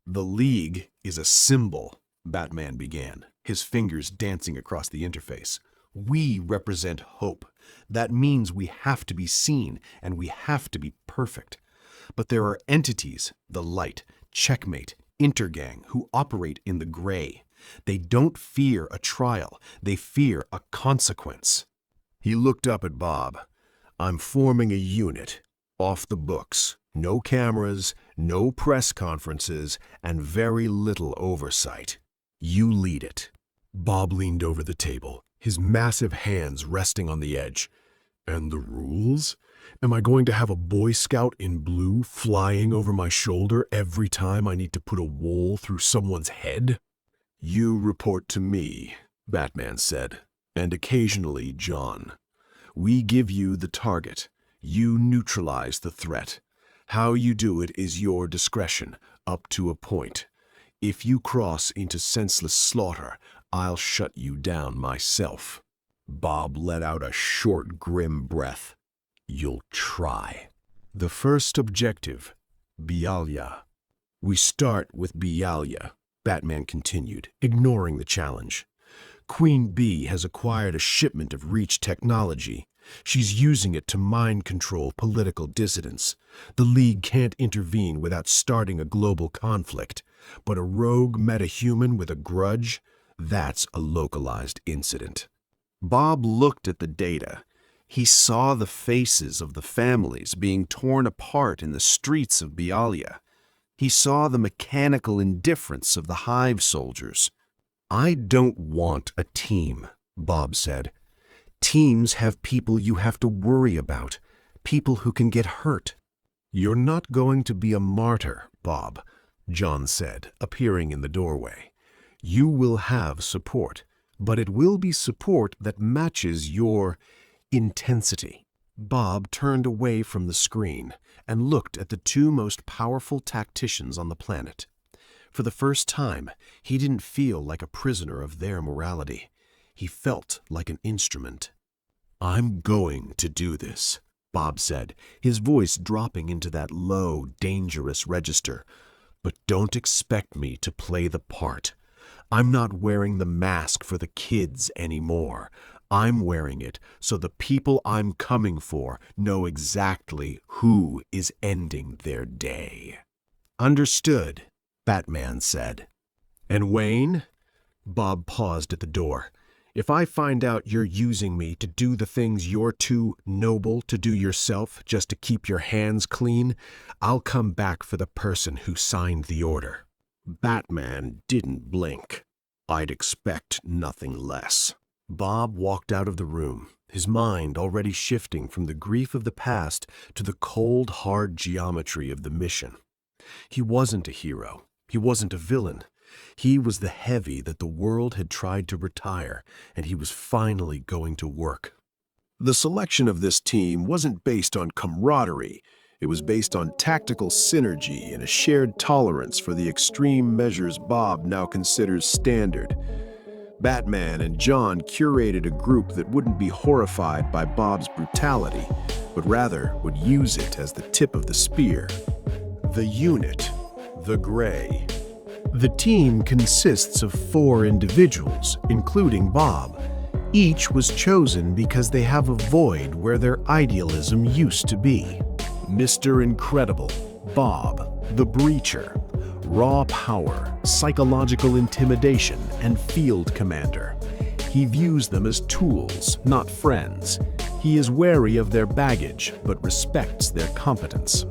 "The League is a symbol," Batman began, his fingers dancing across the interface. "We represent hope. That means we have to be seen and we have to be perfect. But there are entities, the Light, Checkmate, Intergang, who operate in the gray. They don't fear a trial. They fear a consequence." He looked up at Bob. "I'm forming a unit. Off the books. No cameras, no press conferences, and very little oversight. You lead it." Bob leaned over the table, his massive hands resting on the edge. "And the rules? Am I going to have a Boy Scout in blue flying over my shoulder every time I need to put a wool through someone's head?" "You report to me," Batman said, "and occasionally John. We give you the target. You neutralize the threat. How you do it is your discretion, up to a point. If you cross into senseless slaughter, I'll shut you down myself." Bob let out a short, grim breath. "You'll try." "The first objective, Bialya." "We start with Bialya," Batman continued, ignoring the challenge. "Queen Bee has acquired a shipment of Reach technology. She's using it to mind control political dissidents. The League can't intervene without starting a global conflict. But a rogue metahuman with a grudge? That's a localized incident." Bob looked at the data. He saw the faces of the families being torn apart in the streets of Bialya. He saw the mechanical indifference of the Hive soldiers. "I don't want a team," Bob said. "Teams have people you have to worry about, people who can get hurt." "You're not going to be a martyr, Bob," John said, appearing in the doorway. "You will have support, but it will be support that matches your intensity." Bob turned away from the screen and looked at the two most powerful tacticians on the planet. For the first time, he didn't feel like a prisoner of their morality. He felt like an instrument. "I'm going to do this," Bob said, his voice dropping into that low, dangerous register. "But don't expect me to play the part. I'm not wearing the mask for the kids anymore. I'm wearing it so the people I'm coming for know exactly who is ending their day." "Understood," Batman said. "And Wayne?" Bob paused at the door. "If I find out you're using me to do the things you're too noble to do yourself just to keep your hands clean, I'll come back for the person who signed the order." Batman didn't blink. "I'd expect nothing less." Bob walked out of the room, his mind already shifting from the grief of the past to the cold, hard geometry of the mission. He wasn't a hero. He wasn't a villain. He was the heavy that the world had tried to retire, and he was finally going to work. The selection of this team wasn't based on camaraderie. It was based on tactical synergy and a shared tolerance for the extreme measures Bob now considers standard. Batman and John curated a group that wouldn't be horrified by Bob's brutality, but rather would use it as the tip of the spear. The unit, the Gray. The team consists of 4 individuals, including Bob. Each was chosen because they have a void where their idealism used to be. Mr. Incredible, Bob, the Breacher. Raw power, psychological intimidation, and field commander. He views them as tools, not friends. He is wary of their baggage, but respects their competence.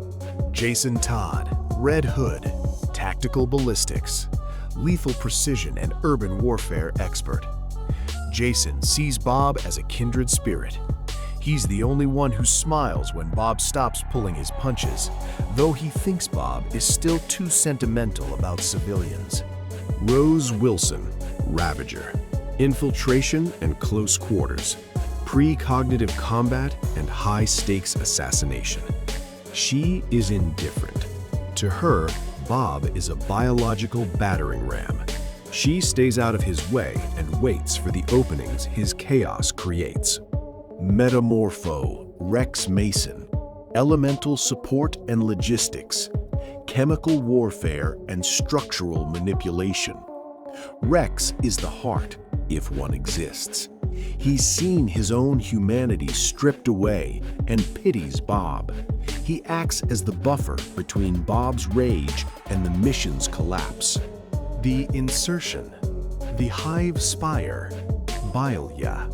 Jason Todd, Red Hood, tactical ballistics, lethal precision and urban warfare expert. Jason sees Bob as a kindred spirit. He's the only one who smiles when Bob stops pulling his punches, though he thinks Bob is still too sentimental about civilians. Rose Wilson, Ravager. Infiltration and close quarters. Precognitive combat and high-stakes assassination. She is indifferent. To her, Bob is a biological battering ram. She stays out of his way and waits for the openings his chaos creates. Metamorpho, Rex Mason. Elemental support and logistics. Chemical warfare and structural manipulation. Rex is the heart, if one exists. He's seen his own humanity stripped away and pities Bob. He acts as the buffer between Bob's rage and the mission's collapse. The insertion. The Hive Spire. Bilia.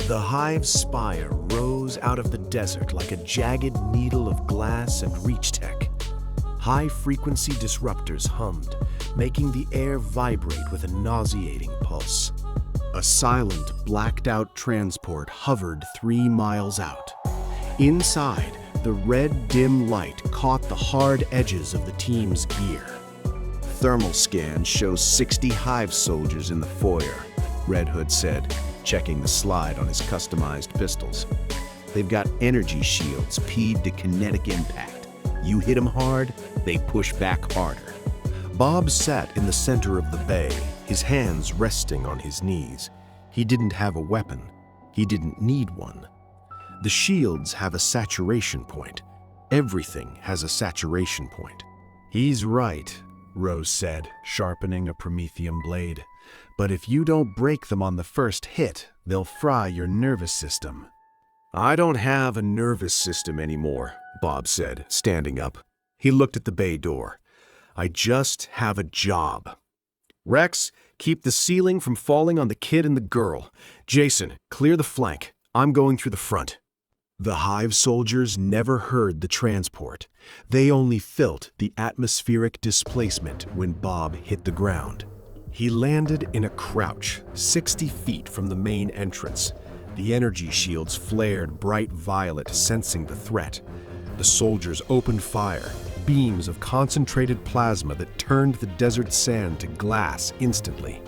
The Hive Spire rose out of the desert like a jagged needle of glass and reach tech. High-frequency disruptors hummed, making the air vibrate with a nauseating pulse. A silent, blacked-out transport hovered 3 miles out. Inside, the red dim light caught the hard edges of the team's gear. Thermal scan shows 60 Hive soldiers in the foyer, Red Hood said, checking the slide on his customized pistols. They've got energy shields keyed to kinetic impact. You hit them hard, they push back harder. Bob sat in the center of the bay, his hands resting on his knees. He didn't have a weapon. He didn't need one. The shields have a saturation point. Everything has a saturation point. He's right, Rose said, sharpening a promethium blade. But if you don't break them on the first hit, they'll fry your nervous system. I don't have a nervous system anymore, Bob said, standing up. He looked at the bay door. I just have a job. Rex, keep the ceiling from falling on the kid and the girl. Jason, clear the flank. I'm going through the front. The Hive soldiers never heard the transport. They only felt the atmospheric displacement when Bob hit the ground. He landed in a crouch, 60 feet from the main entrance. The energy shields flared bright violet, sensing the threat. The soldiers opened fire, beams of concentrated plasma that turned the desert sand to glass instantly.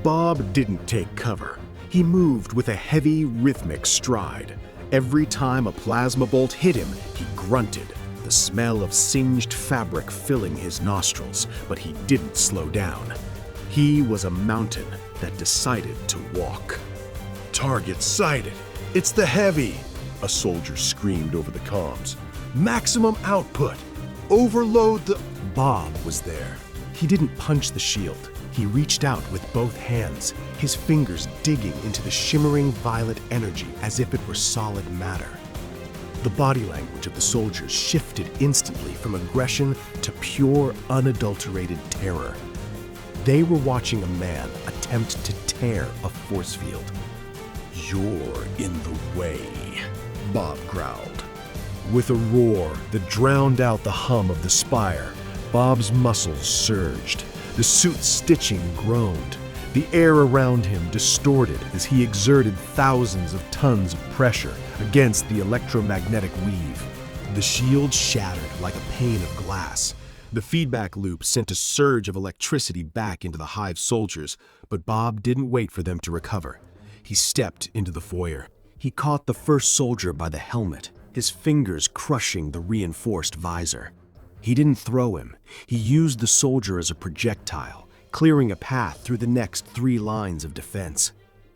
Bob didn't take cover. He moved with a heavy, rhythmic stride. Every time a plasma bolt hit him, he grunted, the smell of singed fabric filling his nostrils, but he didn't slow down. He was a mountain that decided to walk. Target sighted. It's the heavy, a soldier screamed over the comms. Maximum output. Overload the... Bob was there. He didn't punch the shield. He reached out with both hands, his fingers digging into the shimmering violet energy as if it were solid matter. The body language of the soldiers shifted instantly from aggression to pure, unadulterated terror. They were watching a man attempt to tear a force field. You're in the way, Bob growled. With a roar that drowned out the hum of the spire, Bob's muscles surged. The suit's stitching groaned. The air around him distorted as he exerted thousands of tons of pressure against the electromagnetic weave. The shield shattered like a pane of glass. The feedback loop sent a surge of electricity back into the Hive soldiers, but Bob didn't wait for them to recover. He stepped into the foyer. He caught the first soldier by the helmet, his fingers crushing the reinforced visor. He didn't throw him. He used the soldier as a projectile, clearing a path through the next 3 lines of defense.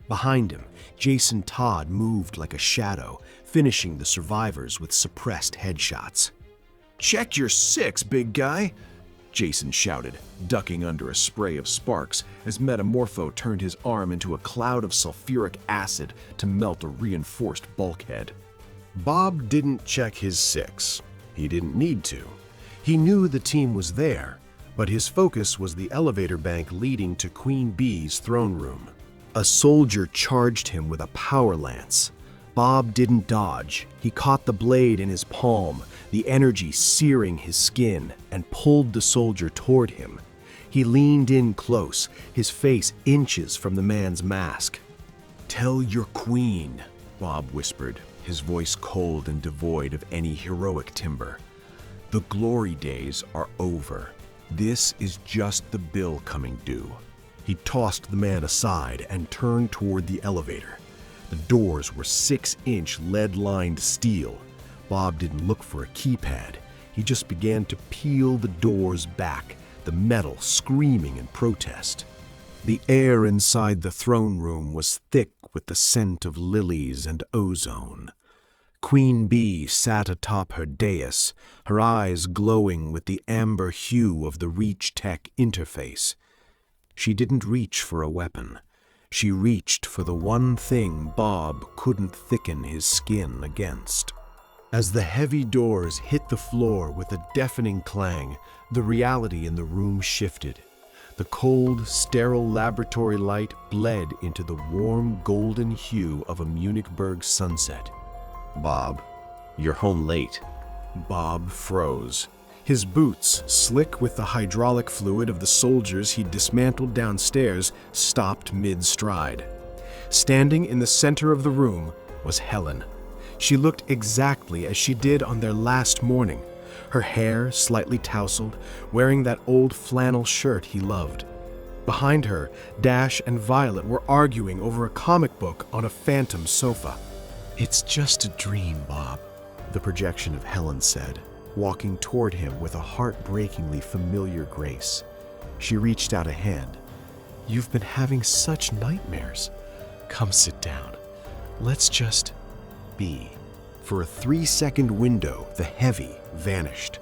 Behind him, Jason Todd moved like a shadow, finishing the survivors with suppressed headshots. "Check your 6, big guy," Jason shouted, ducking under a spray of sparks as Metamorpho turned his arm into a cloud of sulfuric acid to melt a reinforced bulkhead. Bob didn't check his 6. He didn't need to. He knew the team was there, but his focus was the elevator bank leading to Queen Bee's throne room. A soldier charged him with a power lance. Bob didn't dodge. He caught the blade in his palm, the energy searing his skin, and pulled the soldier toward him. He leaned in close, his face inches from the man's mask. "Tell your queen," Bob whispered, his voice cold and devoid of any heroic timbre. "The glory days are over. This is just the bill coming due." He tossed the man aside and turned toward the elevator. The doors were 6-inch lead-lined steel. Bob didn't look for a keypad. He just began to peel the doors back, the metal screaming in protest. The air inside the throne room was thick with the scent of lilies and ozone. Queen Bee sat atop her dais, her eyes glowing with the amber hue of the Reach Tech interface. She didn't reach for a weapon. She reached for the one thing Bob couldn't thicken his skin against. As the heavy doors hit the floor with a deafening clang, the reality in the room shifted. The cold, sterile laboratory light bled into the warm, golden hue of a Munichburg sunset. "Bob, you're home late." Bob froze. His boots, slick with the hydraulic fluid of the soldiers he'd dismantled downstairs, stopped mid-stride. Standing in the center of the room was Helen. She looked exactly as she did on their last morning, her hair slightly tousled, wearing that old flannel shirt he loved. Behind her, Dash and Violet were arguing over a comic book on a phantom sofa. "It's just a dream, Bob," the projection of Helen said, walking toward him with a heartbreakingly familiar grace. She reached out a hand. "You've been having such nightmares. Come sit down. Let's just be." For a 3-second window, the heavy vanished.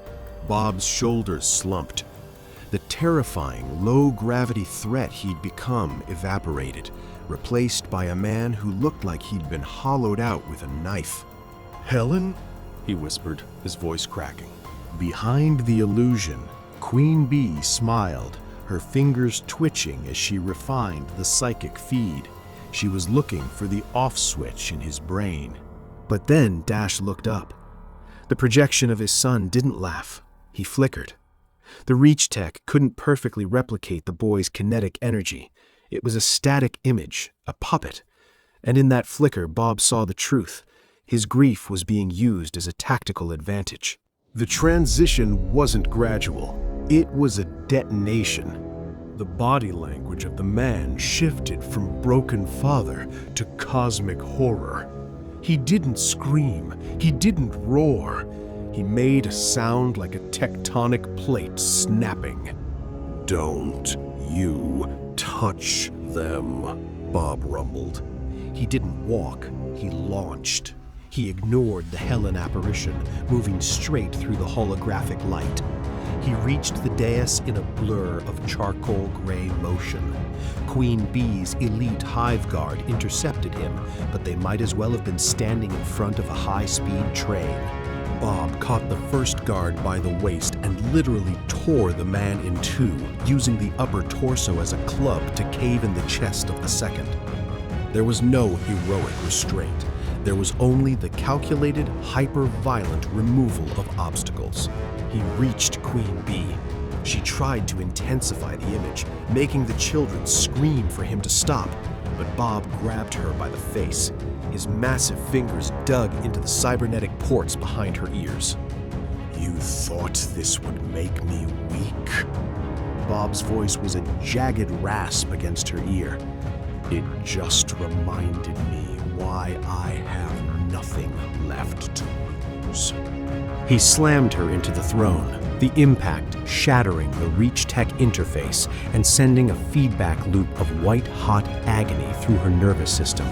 Bob's shoulders slumped. The terrifying, low-gravity threat he'd become evaporated, replaced by a man who looked like he'd been hollowed out with a knife. "Helen?" he whispered, his voice cracking. Behind the illusion, Queen Bee smiled, her fingers twitching as she refined the psychic feed. She was looking for the off switch in his brain. But then Dash looked up. The projection of his son didn't laugh. He flickered. The Reach Tech couldn't perfectly replicate the boy's kinetic energy. It was a static image, a puppet. And in that flicker, Bob saw the truth. His grief was being used as a tactical advantage. The transition wasn't gradual. It was a detonation. The body language of the man shifted from broken father to cosmic horror. He didn't scream. He didn't roar. He made a sound like a tectonic plate snapping. "Don't you touch them," Bob rumbled. He didn't walk. He launched. He ignored the Helen apparition, moving straight through the holographic light. He reached the dais in a blur of charcoal gray motion. Queen Bee's elite hive guard intercepted him, but they might as well have been standing in front of a high-speed train. Bob caught the first guard by the waist and literally tore the man in two, using the upper torso as a club to cave in the chest of the second. There was no heroic restraint. There was only the calculated, hyper-violent removal of obstacles. He reached Queen Bee. She tried to intensify the image, making the children scream for him to stop, but Bob grabbed her by the face. His massive fingers dug into the cybernetic ports behind her ears. "You thought this would make me weak?" Bob's voice was a jagged rasp against her ear. "It just reminded me why I have nothing left to lose. He slammed her into the throne, the impact shattering the Reach Tech interface and sending a feedback loop of white-hot agony through her nervous system.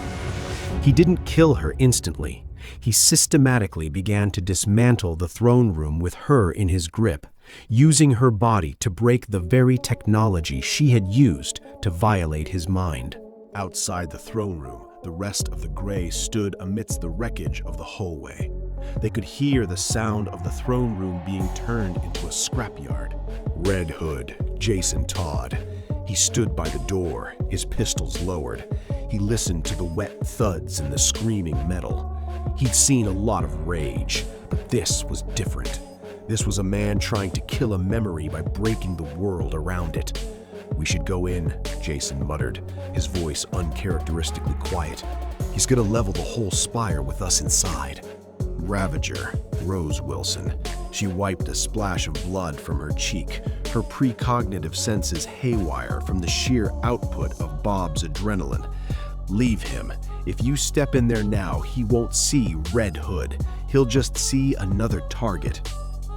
He didn't kill her instantly. He systematically began to dismantle the throne room with her in his grip, using her body to break the very technology she had used to violate his mind. Outside the throne room, the rest of the Grey stood amidst the wreckage of the hallway. They could hear the sound of the throne room being turned into a scrapyard. Red Hood, Jason Todd. He stood by the door, his pistols lowered. He listened to the wet thuds and the screaming metal. He'd seen a lot of rage, but this was different. This was a man trying to kill a memory by breaking the world around it. "We should go in," Jason muttered, his voice uncharacteristically quiet. "He's gonna level the whole spire with us inside." Ravager, Rose Wilson. She wiped a splash of blood from her cheek, her precognitive senses haywire from the sheer output of Bob's adrenaline. "Leave him. If you step in there now, he won't see Red Hood. He'll just see another target."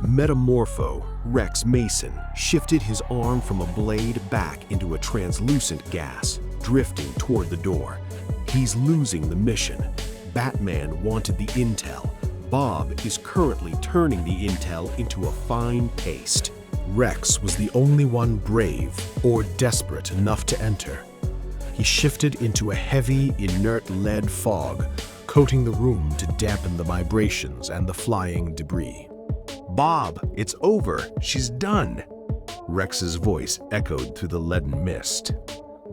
Metamorpho, Rex Mason, shifted his arm from a blade back into a translucent gas, drifting toward the door. He's losing the mission. Batman wanted the intel. Bob is currently turning the intel into a fine paste. Rex was the only one brave or desperate enough to enter. He shifted into a heavy, inert lead fog, coating the room to dampen the vibrations and the flying debris. "Bob, it's over. She's done." Rex's voice echoed through the leaden mist.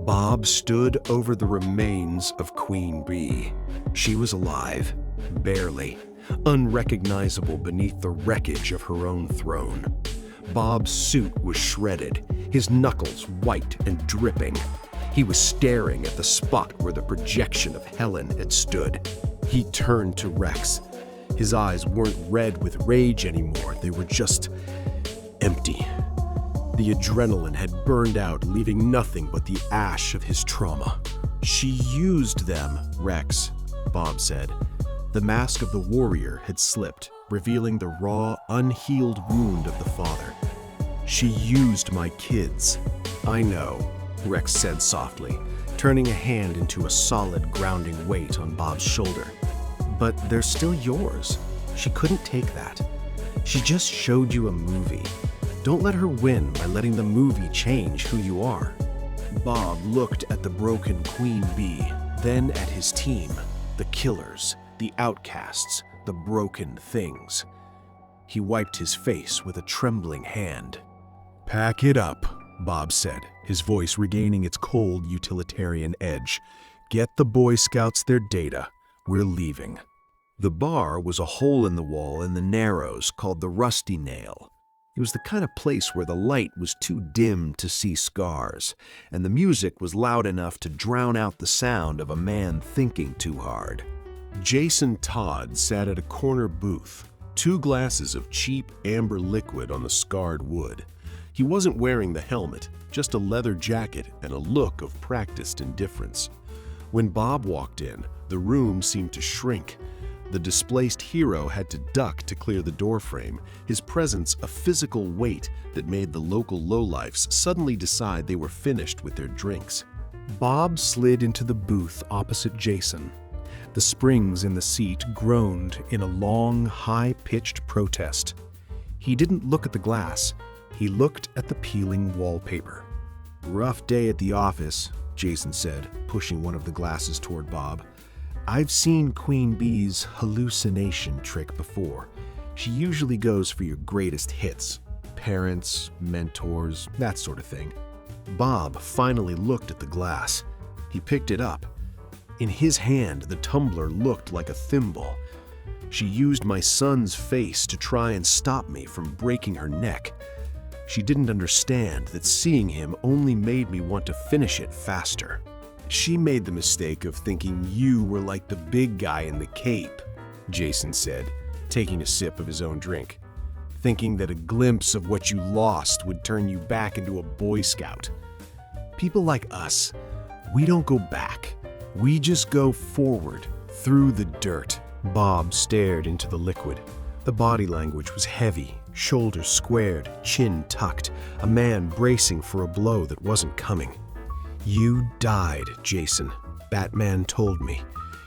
Bob stood over the remains of Queen Bee. She was alive, barely, unrecognizable beneath the wreckage of her own throne. Bob's suit was shredded, his knuckles white and dripping. He was staring at the spot where the projection of Helen had stood. He turned to Rex. His eyes weren't red with rage anymore, they were just empty. The adrenaline had burned out, leaving nothing but the ash of his trauma. "She used them, Rex," Bob said. The mask of the warrior had slipped, revealing the raw, unhealed wound of the father. "She used my kids." "I know," Rex said softly, turning a hand into a solid grounding weight on Bob's shoulder. "But they're still yours. She couldn't take that. She just showed you a movie. Don't let her win by letting the movie change who you are." Bob looked at the broken Queen Bee, then at his team, the killers, the outcasts, the broken things. He wiped his face with a trembling hand. "Pack it up," Bob said, his voice regaining its cold utilitarian edge. "Get the Boy Scouts their data. We're leaving." The bar was a hole in the wall in the Narrows called the Rusty Nail. It was the kind of place where the light was too dim to see scars, and the music was loud enough to drown out the sound of a man thinking too hard. Jason Todd sat at a corner booth, 2 glasses of cheap amber liquid on the scarred wood. He wasn't wearing the helmet, just a leather jacket and a look of practiced indifference. When Bob walked in, the room seemed to shrink. The displaced hero had to duck to clear the doorframe, his presence a physical weight that made the local lowlifes suddenly decide they were finished with their drinks. Bob slid into the booth opposite Jason. The springs in the seat groaned in a long, high-pitched protest. He didn't look at the glass. He looked at the peeling wallpaper. "Rough day at the office," Jason said, pushing one of the glasses toward Bob. "I've seen Queen Bee's hallucination trick before. She usually goes for your greatest hits. Parents, mentors, that sort of thing." Bob finally looked at the glass. He picked it up. In his hand, the tumbler looked like a thimble. "She used my son's face to try and stop me from breaking her neck. She didn't understand that seeing him only made me want to finish it faster. She made the mistake of thinking you were like the big guy in the cape," Jason said, taking a sip of his own drink. "Thinking that a glimpse of what you lost would turn you back into a Boy Scout. People like us, we don't go back. We just go forward, Through the dirt, Bob stared into the liquid. The body language was heavy, shoulders squared, chin tucked, a man bracing for a blow that wasn't coming. "You died, Jason," Batman told me.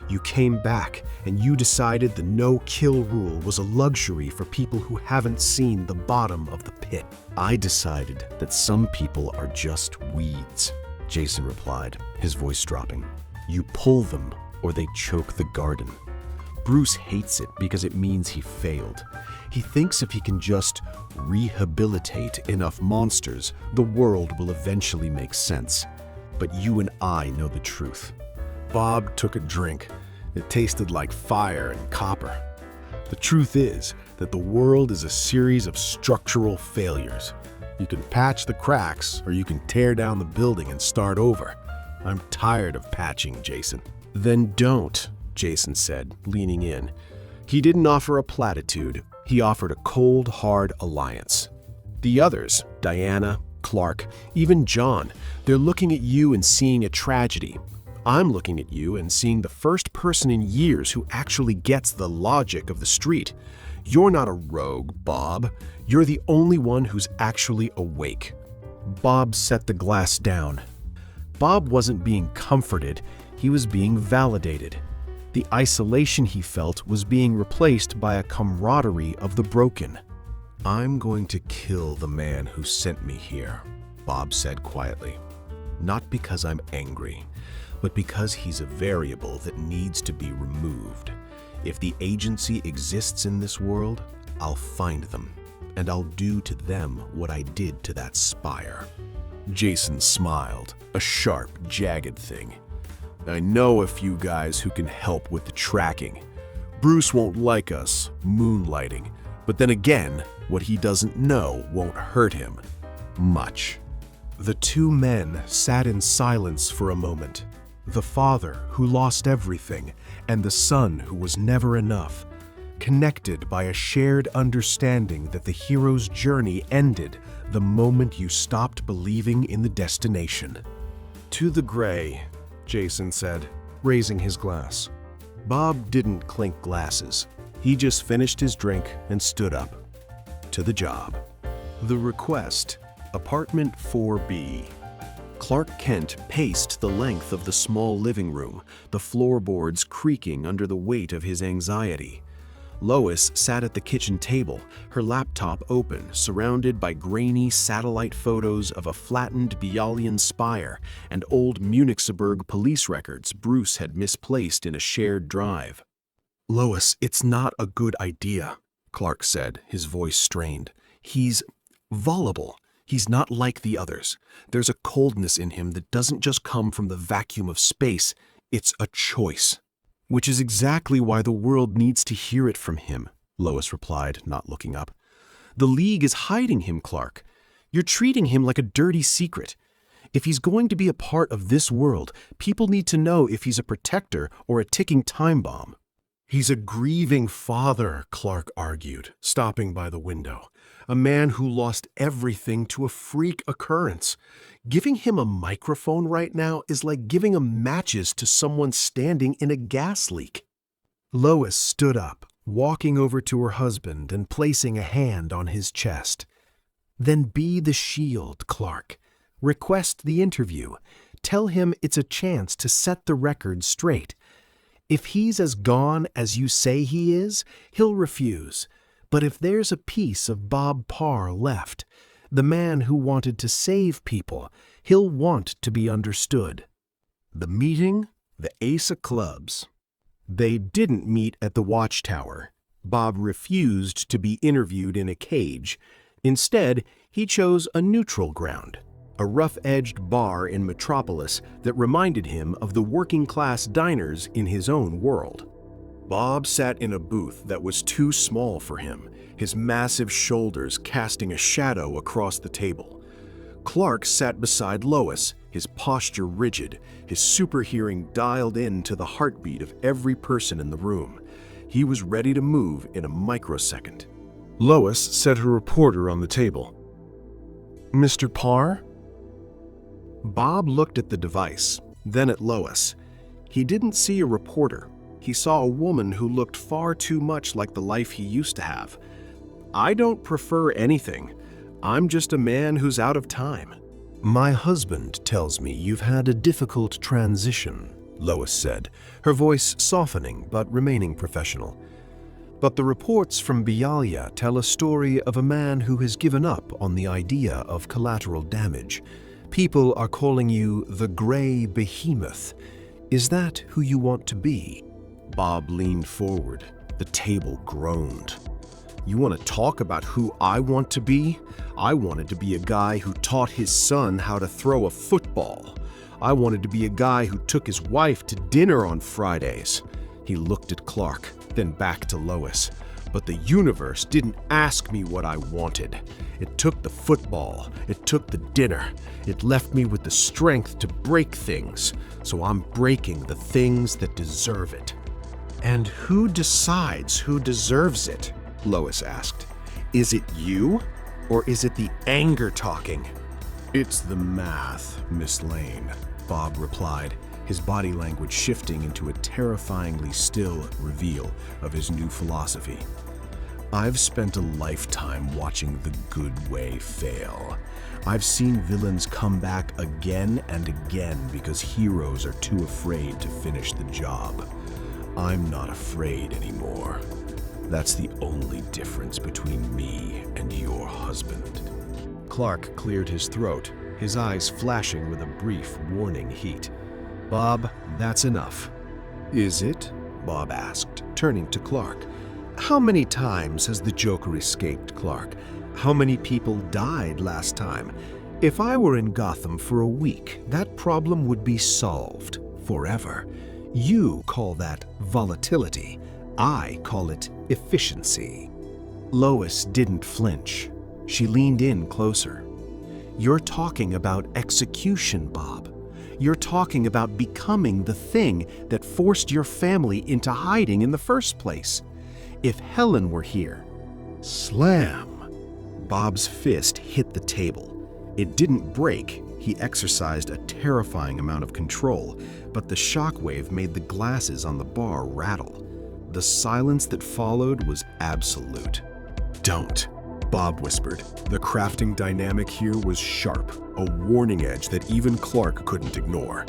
"You came back, and you decided the no-kill rule was a luxury for people who haven't seen the bottom of the pit." "I decided that some people are just weeds," Jason replied, his voice dropping. "You pull them, or they choke the garden." Bruce hates it because it means he failed. He thinks if he can just rehabilitate enough monsters, the world will eventually make sense. But you and I know the truth. Bob took a drink. It tasted like fire and copper. The truth is that the world is a series of structural failures. You can patch the cracks, or you can tear down the building and start over. I'm tired of patching, Jason. "Then don't," Jason said, leaning in. He didn't offer a platitude. He offered a cold, hard alliance. "The others, Diana, Clark, even John, they're looking at you and seeing a tragedy. I'm looking at you and seeing the first person in years who actually gets the logic of the street. You're not a rogue, Bob. You're the only one who's actually awake." Bob set the glass down. Bob wasn't being comforted. He was being validated. The isolation he felt was being replaced by a camaraderie of the broken. "I'm going to kill the man who sent me here," Bob said quietly. "Not because I'm angry, but because he's a variable that needs to be removed. If the agency exists in this world, I'll find them, and I'll do to them what I did to that spire." Jason smiled, a sharp, jagged thing. "I know a few guys who can help with the tracking. Bruce won't like us moonlighting, but then again, what he doesn't know won't hurt him much." The two men sat in silence for a moment. The father who lost everything, and the son who was never enough, connected by a shared understanding that the hero's journey ended the moment you stopped believing in the destination. "To the gray," Jason said, raising his glass. Bob didn't clink glasses. He just finished his drink and stood up. "To the job." The request, apartment 4B. Clark Kent paced the length of the small living room, the floorboards creaking under the weight of his anxiety. Lois sat at the kitchen table, her laptop open, surrounded by grainy satellite photos of a flattened Bialyan spire and old Munichsburg police records Bruce had misplaced in a shared drive. "Lois, it's not a good idea," Clark said, his voice strained. "He's volatile. He's not like the others. There's a coldness in him that doesn't just come from the vacuum of space. It's a choice." "Which is exactly why the world needs to hear it from him," Lois replied, not looking up. "The League is hiding him, Clark. You're treating him like a dirty secret. If he's going to be a part of this world, people need to know if he's a protector or a ticking time bomb." "He's a grieving father," Clark argued, stopping by the window. "A man who lost everything to a freak occurrence. Giving him a microphone right now is like giving him matches to someone standing in a gas leak." Lois stood up, walking over to her husband and placing a hand on his chest. "Then be the shield, Clark. Request the interview. Tell him it's a chance to set the record straight. If he's as gone as you say he is, he'll refuse. But if there's a piece of Bob Parr left, the man who wanted to save people, he'll want to be understood." The meeting, the ace of clubs. They didn't meet at the Watchtower. Bob refused to be interviewed in a cage. Instead, he chose a neutral ground, a rough-edged bar in Metropolis that reminded him of the working-class diners in his own world. Bob sat in a booth that was too small for him, his massive shoulders casting a shadow across the table. Clark sat beside Lois, his posture rigid, his super hearing dialed in to the heartbeat of every person in the room. He was ready to move in a microsecond. Lois set her reporter on the table. "Mr. Parr?" Bob looked at the device, then at Lois. He didn't see a reporter. he saw a woman who looked far too much like the life he used to have. I don't prefer anything. I'm just a man who's out of time. My husband tells me you've had a difficult transition, Lois said, her voice softening but remaining professional. But the reports from Bialya tell a story of a man who has given up on the idea of collateral damage. People are calling you the Gray Behemoth. Is that who you want to be? Bob leaned forward. The table groaned. You want to talk about who I want to be? I wanted to be a guy who taught his son how to throw a football. I wanted to be a guy who took his wife to dinner on Fridays. He looked at Clark, then back to Lois. But the universe didn't ask me what I wanted. It took the football. It took the dinner. It left me with the strength to break things. So I'm breaking the things that deserve it. And who decides who deserves it? Lois asked. Is it you? Or is it the anger talking? It's the math, Miss Lane, Bob replied, his body language shifting into a terrifyingly still reveal of his new philosophy. I've spent a lifetime watching the good way fail. I've seen villains come back again and again because heroes are too afraid to finish the job. I'm not afraid anymore. That's the only difference between me and your husband. Clark cleared his throat, his eyes flashing with a brief, warning heat. Bob, that's enough. Is it? Bob asked, turning to Clark. How many times has the Joker escaped, Clark? How many people died last time? If I were in Gotham for a week, that problem would be solved forever. You call that volatility. I call it efficiency. Lois didn't flinch. She leaned in closer. You're talking about execution, Bob. You're talking about becoming the thing that forced your family into hiding in the first place. If Helen were here... Slam! Bob's fist hit the table. It didn't break. He exercised a terrifying amount of control, but the shockwave made the glasses on the bar rattle. The silence that followed was absolute. Don't, Bob whispered. The crafting dynamic here was sharp, a warning edge that even Clark couldn't ignore.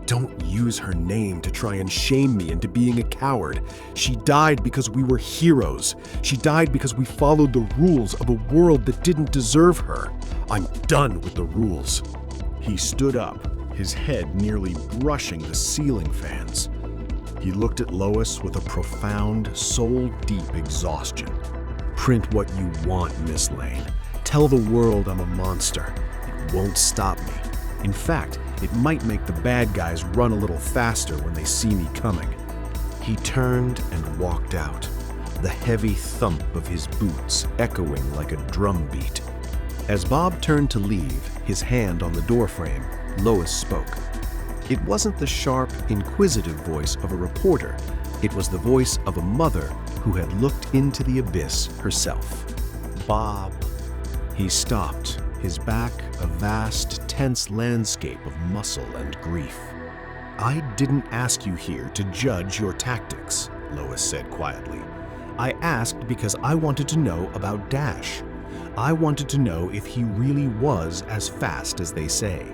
Don't use her name to try and shame me into being a coward. She died because we were heroes. She died because we followed the rules of a world that didn't deserve her. I'm done with the rules. He stood up, his head nearly brushing the ceiling fans. He looked at Lois with a profound, soul-deep exhaustion. Print what you want, Miss Lane. Tell the world I'm a monster. It won't stop me. In fact, it might make the bad guys run a little faster when they see me coming. He turned and walked out, the heavy thump of his boots echoing like a drum beat. As Bob turned to leave, his hand on the doorframe, Lois spoke. It wasn't the sharp, inquisitive voice of a reporter. It was the voice of a mother who had looked into the abyss herself. Bob. He stopped, his back a vast, tense landscape of muscle and grief. I didn't ask you here to judge your tactics, Lois said quietly. I asked because I wanted to know about Dash. I wanted to know if he really was as fast as they say.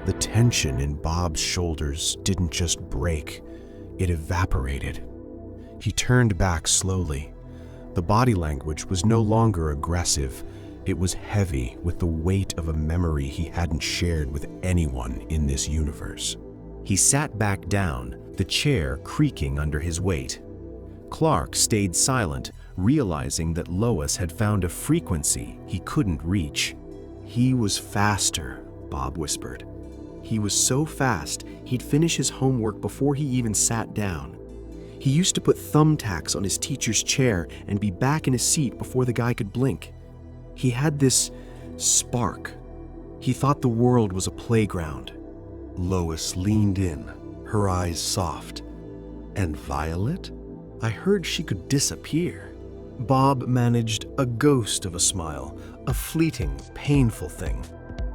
The tension in Bob's shoulders didn't just break, it evaporated. He turned back slowly. The body language was no longer aggressive. It was heavy with the weight of a memory he hadn't shared with anyone in this universe. He sat back down, the chair creaking under his weight. Clark stayed silent, realizing that Lois had found a frequency he couldn't reach. He was faster, Bob whispered. He was so fast, he'd finish his homework before he even sat down. He used to put thumbtacks on his teacher's chair and be back in his seat before the guy could blink. He had this spark. He thought the world was a playground. Lois leaned in, her eyes soft. And Violet? I heard she could disappear. Bob managed a ghost of a smile, a fleeting, painful thing.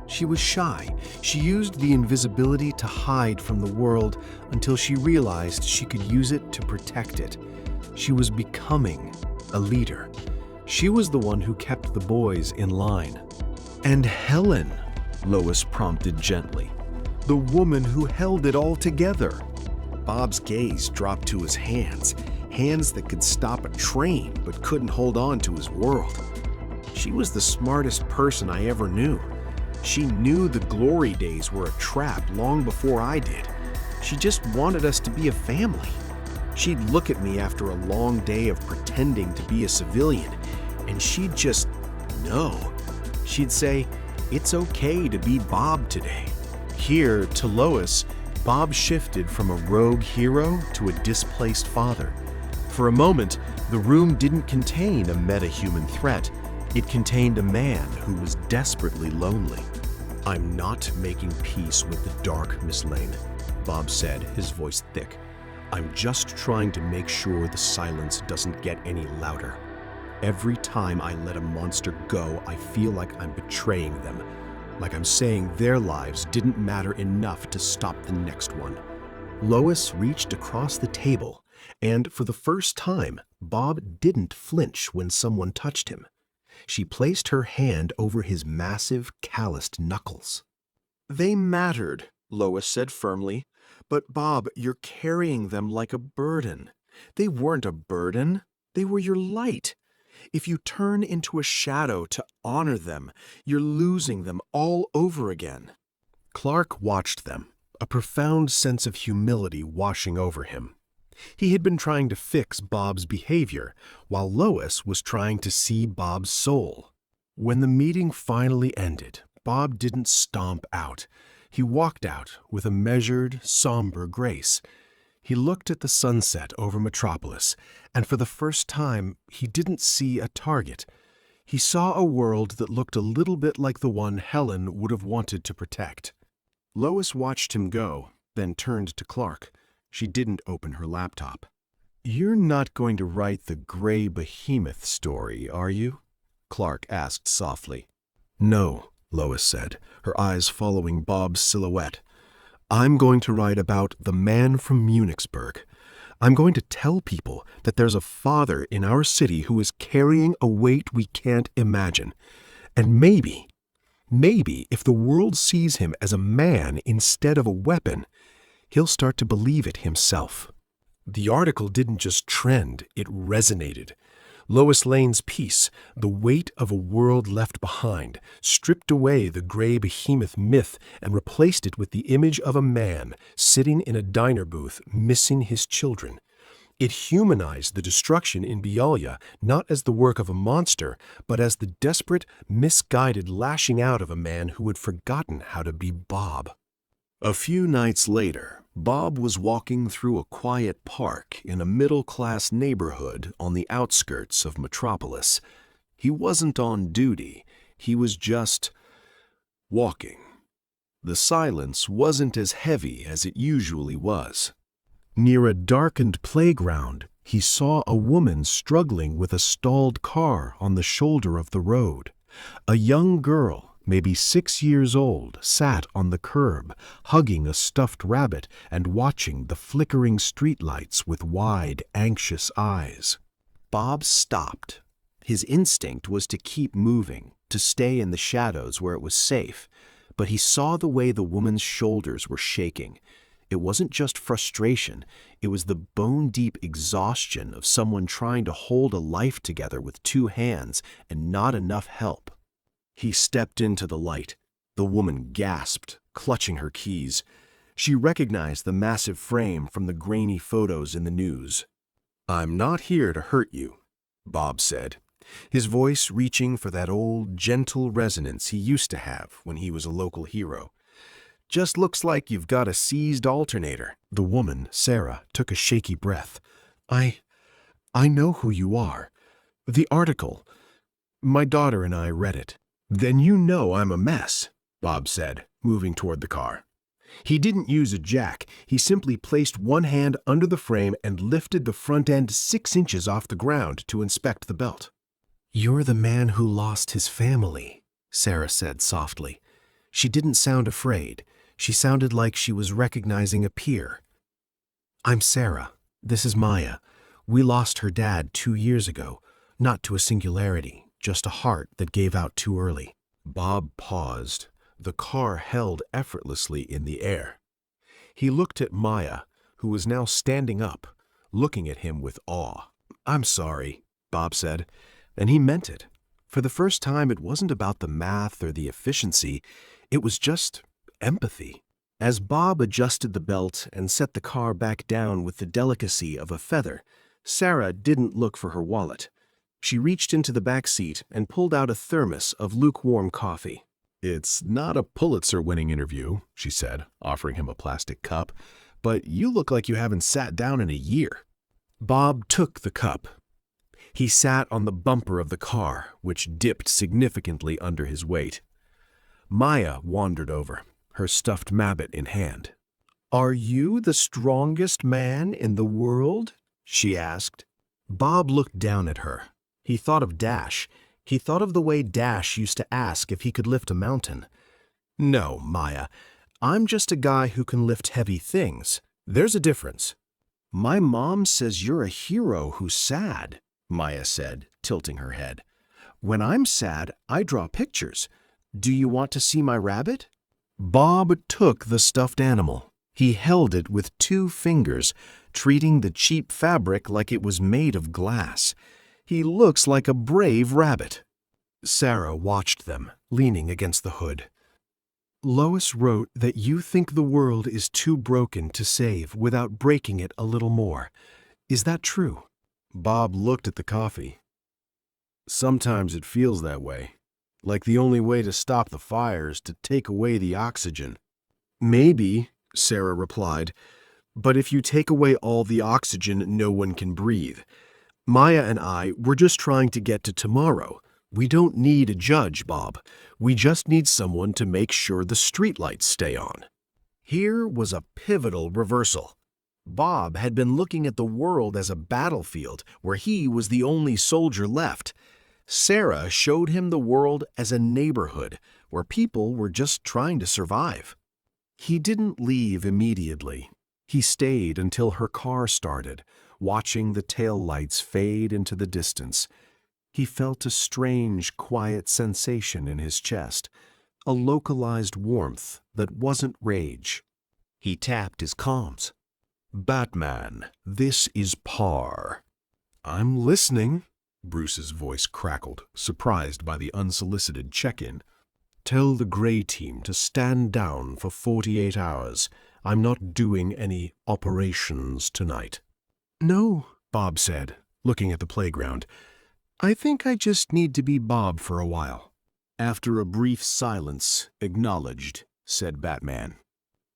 She was shy. She used the invisibility to hide from the world until she realized she could use it to protect it. She was becoming a leader. She was the one who kept the boys in line. And Helen, Lois prompted gently. The woman who held it all together. Bob's gaze dropped to his hands, hands that could stop a train but couldn't hold on to his world. She was the smartest person I ever knew. She knew the glory days were a trap long before I did. She just wanted us to be a family. She'd look at me after a long day of pretending to be a civilian, and she'd just know. She'd say, "It's okay to be Bob today." Here, to Lois, Bob shifted from a rogue hero to a displaced father. For a moment, the room didn't contain a meta-human threat. It contained a man who was desperately lonely. "I'm not making peace with the dark, Miss Lane," Bob said, his voice thick. "I'm just trying to make sure the silence doesn't get any louder. Every time I let a monster go, I feel like I'm betraying them, like I'm saying their lives didn't matter enough to stop the next one." Lois reached across the table, and for the first time, Bob didn't flinch when someone touched him. She placed her hand over his massive, calloused knuckles. "They mattered," Lois said firmly. "But Bob, you're carrying them like a burden. They weren't a burden. They were your light. If you turn into a shadow to honor them, you're losing them all over again." Clark watched them, a profound sense of humility washing over him. He had been trying to fix Bob's behavior, while Lois was trying to see Bob's soul. When the meeting finally ended, Bob didn't stomp out. He walked out with a measured, somber grace. He looked at the sunset over Metropolis, and for the first time, he didn't see a target. He saw a world that looked a little bit like the one Helen would have wanted to protect. Lois watched him go, then turned to Clark. She didn't open her laptop. "You're not going to write the gray behemoth story, are you?" Clark asked softly. "No," Lois said, her eyes following Bob's silhouette. "I'm going to write about the man from Munichsburg. I'm going to tell people that there's a father in our city who is carrying a weight we can't imagine. And maybe if the world sees him as a man instead of a weapon, he'll start to believe it himself." The article didn't just trend, it resonated. Lois Lane's piece, "The Weight of a World Left Behind," stripped away the gray behemoth myth and replaced it with the image of a man sitting in a diner booth missing his children. It humanized the destruction in Bialya not as the work of a monster, but as the desperate, misguided lashing out of a man who had forgotten how to be Bob. A few nights later, Bob was walking through a quiet park in a middle-class neighborhood on the outskirts of Metropolis. He wasn't on duty, he was just walking. The silence wasn't as heavy as it usually was. Near a darkened playground, he saw a woman struggling with a stalled car on the shoulder of the road. A young girl, maybe 6 years old, sat on the curb, hugging a stuffed rabbit and watching the flickering streetlights with wide, anxious eyes. Bob stopped. His instinct was to keep moving, to stay in the shadows where it was safe, but he saw the way the woman's shoulders were shaking. It wasn't just frustration, it was the bone-deep exhaustion of someone trying to hold a life together with 2 hands and not enough help. He stepped into the light. The woman gasped, clutching her keys. She recognized the massive frame from the grainy photos in the news. "I'm not here to hurt you," Bob said, his voice reaching for that old, gentle resonance he used to have when he was a local hero. "Just looks like you've got a seized alternator." The woman, Sarah, took a shaky breath. I know who you are. The article. My daughter and I read it." "Then you know I'm a mess," Bob said, moving toward the car. He didn't use a jack. He simply placed one hand under the frame and lifted the front end 6 inches off the ground to inspect the belt. "You're the man who lost his family," Sarah said softly. She didn't sound afraid. She sounded like she was recognizing a peer. "I'm Sarah. This is Maya. We lost her dad 2 years ago, not to a singularity, just a heart that gave out too early." Bob paused. The car held effortlessly in the air. He looked at Maya, who was now standing up, looking at him with awe. "I'm sorry," Bob said, and he meant it. For the first time, it wasn't about the math or the efficiency. It was just empathy. As Bob adjusted the belt and set the car back down with the delicacy of a feather, Sarah didn't look for her wallet. She reached into the back seat and pulled out a thermos of lukewarm coffee. "It's not a Pulitzer-winning interview," she said, offering him a plastic cup, "but you look like you haven't sat down in a year." Bob took the cup. He sat on the bumper of the car, which dipped significantly under his weight. Maya wandered over, her stuffed mabbit in hand. "Are you the strongest man in the world?" she asked. Bob looked down at her. He thought of Dash. He thought of the way Dash used to ask if he could lift a mountain. "No, Maya, I'm just a guy who can lift heavy things. There's a difference." "My mom says you're a hero who's sad," Maya said, tilting her head. "When I'm sad, I draw pictures. Do you want to see my rabbit?" Bob took the stuffed animal. He held it with 2 fingers, treating the cheap fabric like it was made of glass. "He looks like a brave rabbit." Sarah watched them, leaning against the hood. "Lois wrote that you think the world is too broken to save without breaking it a little more. Is that true?" Bob looked at the coffee. "Sometimes it feels that way. Like the only way to stop the fire is to take away the oxygen." "Maybe," Sarah replied, "but if you take away all the oxygen, no one can breathe. Maya and I, we're just trying to get to tomorrow. We don't need a judge, Bob. We just need someone to make sure the streetlights stay on." Here was a pivotal reversal. Bob had been looking at the world as a battlefield where he was the only soldier left. Sarah showed him the world as a neighborhood where people were just trying to survive. He didn't leave immediately. He stayed until her car started, watching the taillights fade into the distance. He felt a strange, quiet sensation in his chest, a localized warmth that wasn't rage. He tapped his comms. "Batman, this is Parr." "I'm listening," Bruce's voice crackled, surprised by the unsolicited check-in. "Tell the Gray Team to stand down for 48 hours. I'm not doing any operations tonight." "No," Bob said, looking at the playground. "I think I just need to be Bob for a while." After a brief silence, "Acknowledged," said Batman.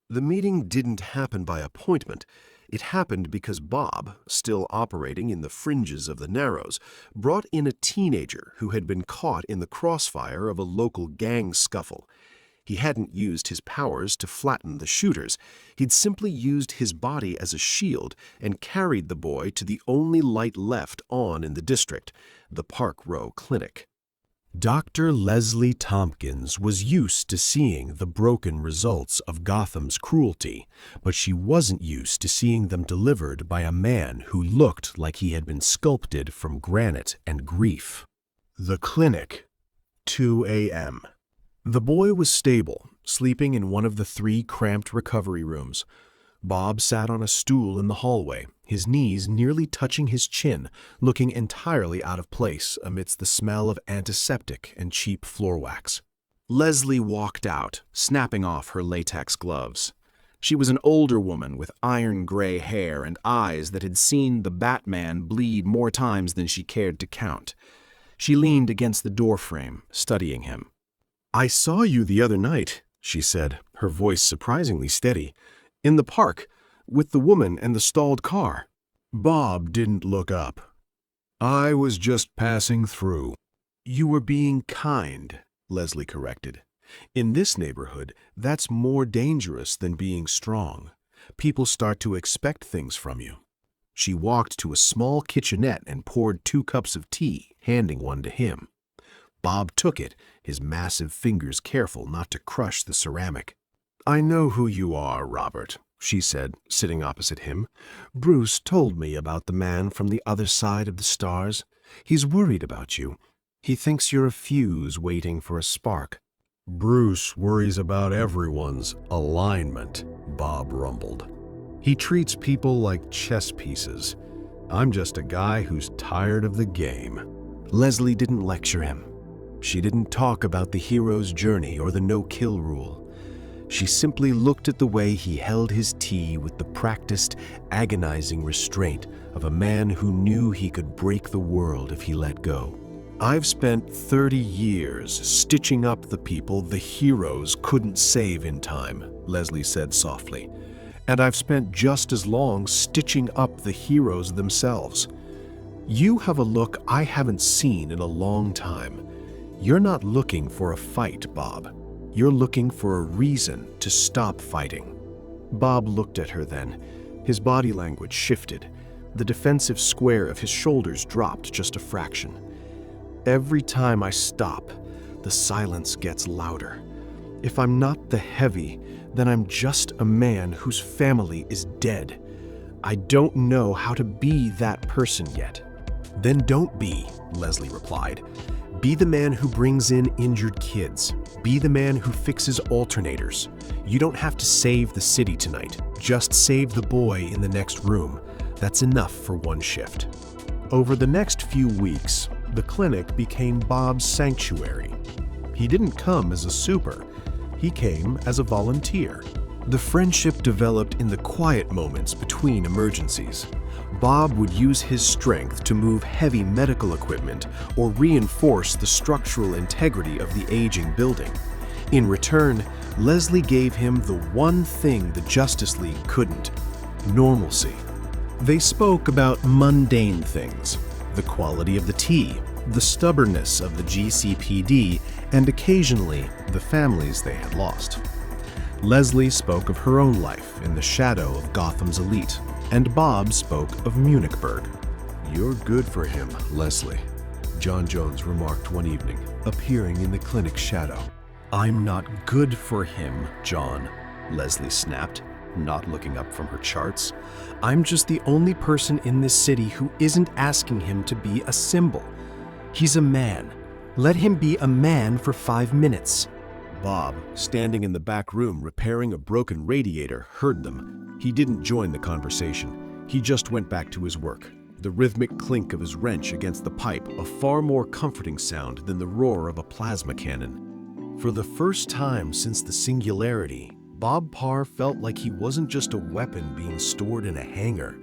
The meeting didn't happen by appointment. It happened because Bob, still operating in the fringes of the Narrows, brought in a teenager who had been caught in the crossfire of a local gang scuffle. He hadn't used his powers to flatten the shooters. He'd simply used his body as a shield and carried the boy to the only light left on in the district, the Park Row Clinic. Dr. Leslie Tompkins was used to seeing the broken results of Gotham's cruelty, but she wasn't used to seeing them delivered by a man who looked like he had been sculpted from granite and grief. The clinic, 2 a.m. The boy was stable, sleeping in one of the 3 cramped recovery rooms. Bob sat on a stool in the hallway, his knees nearly touching his chin, looking entirely out of place amidst the smell of antiseptic and cheap floor wax. Leslie walked out, snapping off her latex gloves. She was an older woman with iron-gray hair and eyes that had seen the Batman bleed more times than she cared to count. She leaned against the doorframe, studying him. "I saw you the other night," she said, her voice surprisingly steady. "In the park, with the woman and the stalled car." Bob didn't look up. "I was just passing through." "You were being kind," Leslie corrected. "In this neighborhood, that's more dangerous than being strong. People start to expect things from you." She walked to a small kitchenette and poured 2 cups of tea, handing one to him. Bob took it, his massive fingers careful not to crush the ceramic. "I know who you are, Robert," she said, sitting opposite him. "Bruce told me about the man from the other side of the stars. He's worried about you. He thinks you're a fuse waiting for a spark." "Bruce worries about everyone's alignment," Bob rumbled. "He treats people like chess pieces. I'm just a guy who's tired of the game." Leslie didn't lecture him. She didn't talk about the hero's journey or the no-kill rule. She simply looked at the way he held his tea with the practiced, agonizing restraint of a man who knew he could break the world if he let go. "I've spent 30 years stitching up the people the heroes couldn't save in time," Leslie said softly. "And I've spent just as long stitching up the heroes themselves. You have a look I haven't seen in a long time. You're not looking for a fight, Bob. You're looking for a reason to stop fighting." Bob looked at her then. His body language shifted. The defensive square of his shoulders dropped just a fraction. "Every time I stop, the silence gets louder. If I'm not the heavy, then I'm just a man whose family is dead. I don't know how to be that person yet." "Then don't be," Leslie replied. "Be the man who brings in injured kids. Be the man who fixes alternators. You don't have to save the city tonight. Just save the boy in the next room. That's enough for one shift." Over the next few weeks, the clinic became Bob's sanctuary. He didn't come as a super. He came as a volunteer. The friendship developed in the quiet moments between emergencies. Bob would use his strength to move heavy medical equipment or reinforce the structural integrity of the aging building. In return, Leslie gave him the one thing the Justice League couldn't: normalcy. They spoke about mundane things: the quality of the tea, the stubbornness of the GCPD, and occasionally the families they had lost. Leslie spoke of her own life in the shadow of Gotham's elite, and Bob spoke of Munichburg. "You're good for him, Leslie," John Jones remarked one evening, appearing in the clinic's shadow. "I'm not good for him, John," Leslie snapped, not looking up from her charts. "I'm just the only person in this city who isn't asking him to be a symbol. He's a man. Let him be a man for 5 minutes." Bob, standing in the back room repairing a broken radiator, heard them. He didn't join the conversation. He just went back to his work. The rhythmic clink of his wrench against the pipe, a far more comforting sound than the roar of a plasma cannon. For the first time since the Singularity, Bob Parr felt like he wasn't just a weapon being stored in a hangar.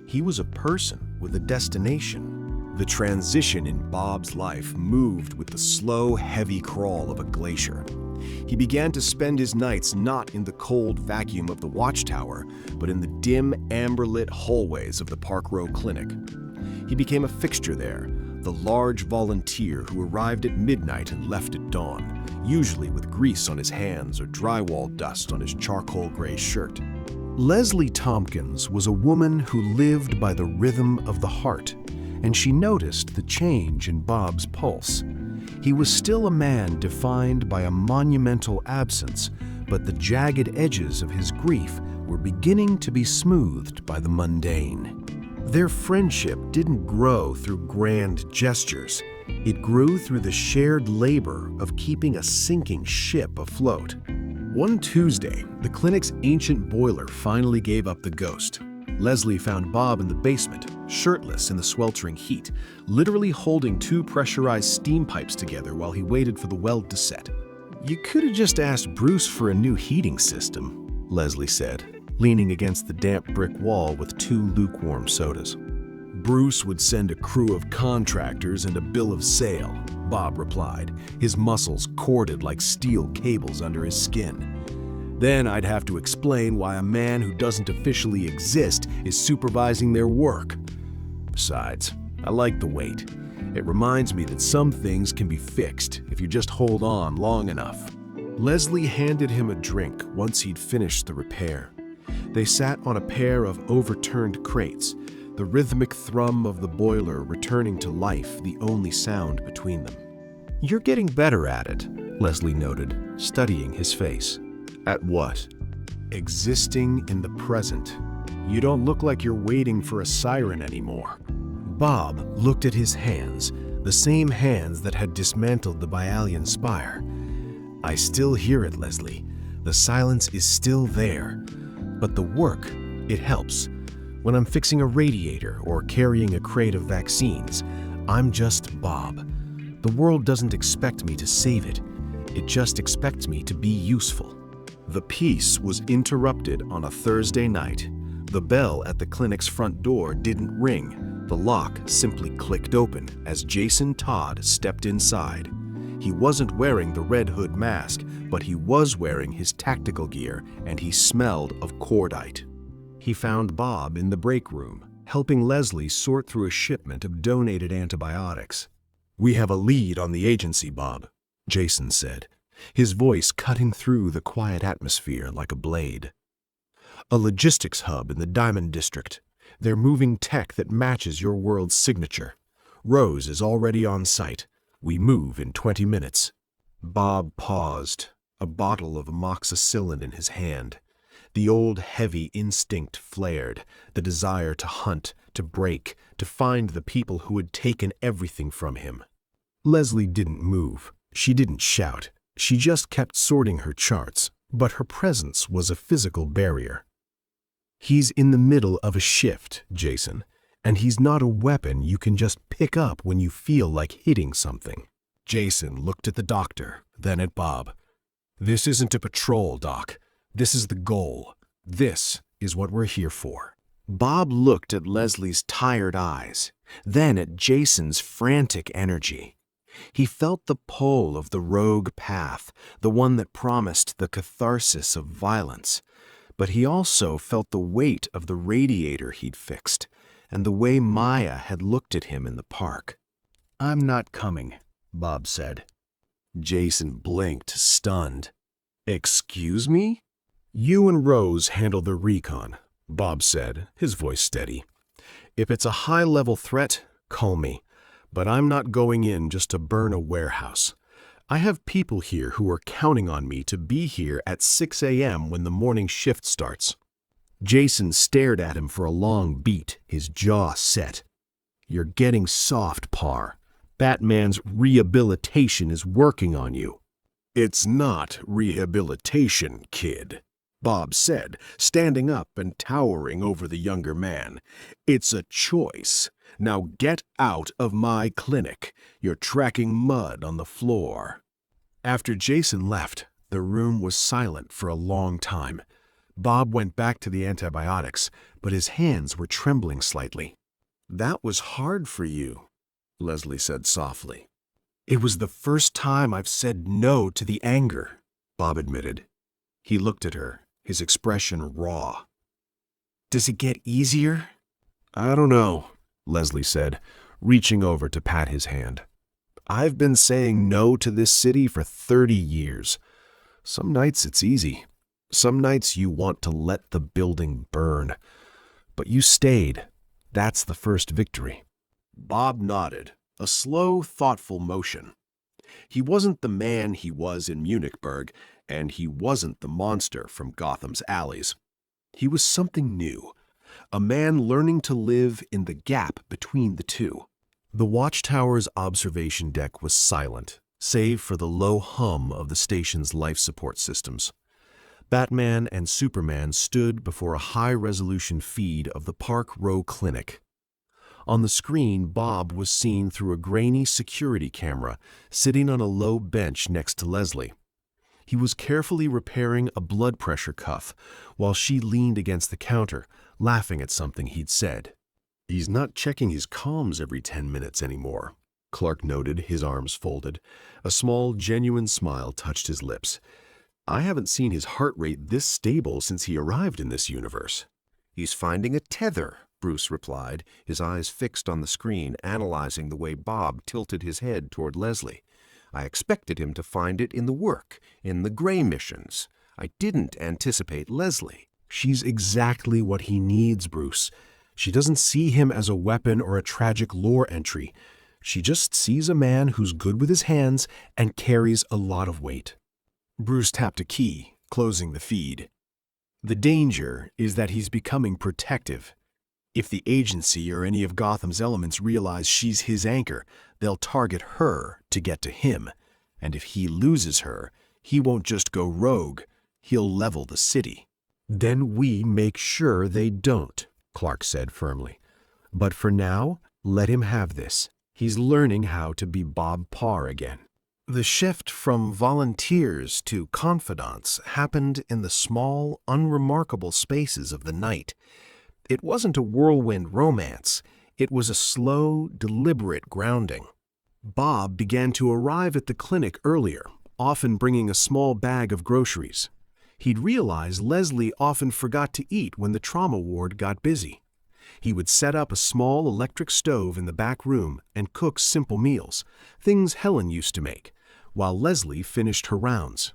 He was a person with a destination. The transition in Bob's life moved with the slow, heavy crawl of a glacier. He began to spend his nights not in the cold vacuum of the watchtower, but in the dim, amber-lit hallways of the Park Row Clinic. He became a fixture there, the large volunteer who arrived at midnight and left at dawn, usually with grease on his hands or drywall dust on his charcoal gray shirt. Leslie Tompkins was a woman who lived by the rhythm of the heart, and she noticed the change in Bob's pulse. He was still a man defined by a monumental absence, but the jagged edges of his grief were beginning to be smoothed by the mundane. Their friendship didn't grow through grand gestures. It grew through the shared labor of keeping a sinking ship afloat. One Tuesday, the clinic's ancient boiler finally gave up the ghost. Leslie found Bob in the basement, shirtless in the sweltering heat, literally holding 2 pressurized steam pipes together while he waited for the weld to set. "You could have just asked Bruce for a new heating system," Leslie said, leaning against the damp brick wall with 2 lukewarm sodas. "Bruce would send a crew of contractors and a bill of sale," Bob replied, his muscles corded like steel cables under his skin. "Then I'd have to explain why a man who doesn't officially exist is supervising their work. Besides, I like the wait. It reminds me that some things can be fixed if you just hold on long enough." Leslie handed him a drink once he'd finished the repair. They sat on a pair of overturned crates, the rhythmic thrum of the boiler returning to life the only sound between them. You're getting better at it, Leslie noted, studying his face. At what? Existing in the present. You don't look like you're waiting for a siren anymore. Bob looked at his hands, the same hands that had dismantled the Bialian spire. I still hear it, Leslie. The silence is still there. But the work, it helps. When I'm fixing a radiator or carrying a crate of vaccines, I'm just Bob. The world doesn't expect me to save it. It just expects me to be useful. The peace was interrupted on a Thursday night. The bell at the clinic's front door didn't ring. The lock simply clicked open as Jason Todd stepped inside. He wasn't wearing the Red Hood mask, but he was wearing his tactical gear, and he smelled of cordite. He found Bob in the break room, helping Leslie sort through a shipment of donated antibiotics. "We have a lead on the agency, Bob," Jason said, his voice cutting through the quiet atmosphere like a blade. "A logistics hub in the Diamond District. They're moving tech that matches your world's signature. Rose is already on site. We move in 20 minutes. Bob paused, a bottle of amoxicillin in his hand. The old heavy instinct flared, the desire to hunt, to break, to find the people who had taken everything from him. Leslie didn't move. She didn't shout. She just kept sorting her charts, but her presence was a physical barrier. "He's in the middle of a shift, Jason, and he's not a weapon you can just pick up when you feel like hitting something." Jason looked at the doctor, then at Bob. "This isn't a patrol, Doc. This is the goal. This is what we're here for." Bob looked at Leslie's tired eyes, then at Jason's frantic energy. He felt the pull of the rogue path, the one that promised the catharsis of violence. But he also felt the weight of the radiator he'd fixed, and the way Maya had looked at him in the park. "I'm not coming," Bob said. Jason blinked, stunned. "Excuse me?" "You and Rose handle the recon," Bob said, his voice steady. "If it's a high-level threat, call me. But I'm not going in just to burn a warehouse. I have people here who are counting on me to be here at 6 a.m. when the morning shift starts." Jason stared at him for a long beat, his jaw set. "You're getting soft, Parr. Batman's rehabilitation is working on you." "It's not rehabilitation, kid," Bob said, standing up and towering over the younger man. "It's a choice. Now get out of my clinic. You're tracking mud on the floor." After Jason left, the room was silent for a long time. Bob went back to the antibiotics, but his hands were trembling slightly. "That was hard for you," Leslie said softly. "It was the first time I've said no to the anger," Bob admitted. He looked at her, his expression raw. "Does it get easier?" "I don't know," Leslie said, reaching over to pat his hand. "I've been saying no to this city for 30 years. Some nights it's easy. Some nights you want to let the building burn. But you stayed. That's the first victory." Bob nodded, a slow, thoughtful motion. He wasn't the man he was in Munichburg, and he wasn't the monster from Gotham's alleys. He was something new, a man learning to live in the gap between the two. The watchtower's observation deck was silent, save for the low hum of the station's life support systems. Batman and Superman stood before a high-resolution feed of the Park Row Clinic. On the screen, Bob was seen through a grainy security camera sitting on a low bench next to Leslie. He was carefully repairing a blood pressure cuff while she leaned against the counter, laughing at something he'd said. "He's not checking his comms every 10 minutes anymore," Clark noted, his arms folded. A small, genuine smile touched his lips. "I haven't seen his heart rate this stable since he arrived in this universe." "He's finding a tether," Bruce replied, his eyes fixed on the screen, analyzing the way Bob tilted his head toward Leslie. "I expected him to find it in the work, in the gray missions. I didn't anticipate Leslie." "She's exactly what he needs, Bruce. She doesn't see him as a weapon or a tragic lore entry. She just sees a man who's good with his hands and carries a lot of weight. Bruce tapped a key, closing the feed. The danger is that he's becoming protective. If the agency or any of Gotham's elements realize she's his anchor, they'll target her to get to him. And if he loses her, he won't just go rogue, he'll level the city. Then we make sure they don't, Clark said firmly. But for now, let him have this. He's learning how to be Bob Parr again. The shift from volunteers to confidants happened in the small, unremarkable spaces of the night. It wasn't a whirlwind romance. It was a slow, deliberate grounding. Bob began to arrive at the clinic earlier, often bringing a small bag of groceries. He'd realized Leslie often forgot to eat when the trauma ward got busy. He would set up a small electric stove in the back room and cook simple meals, things Helen used to make, while Leslie finished her rounds.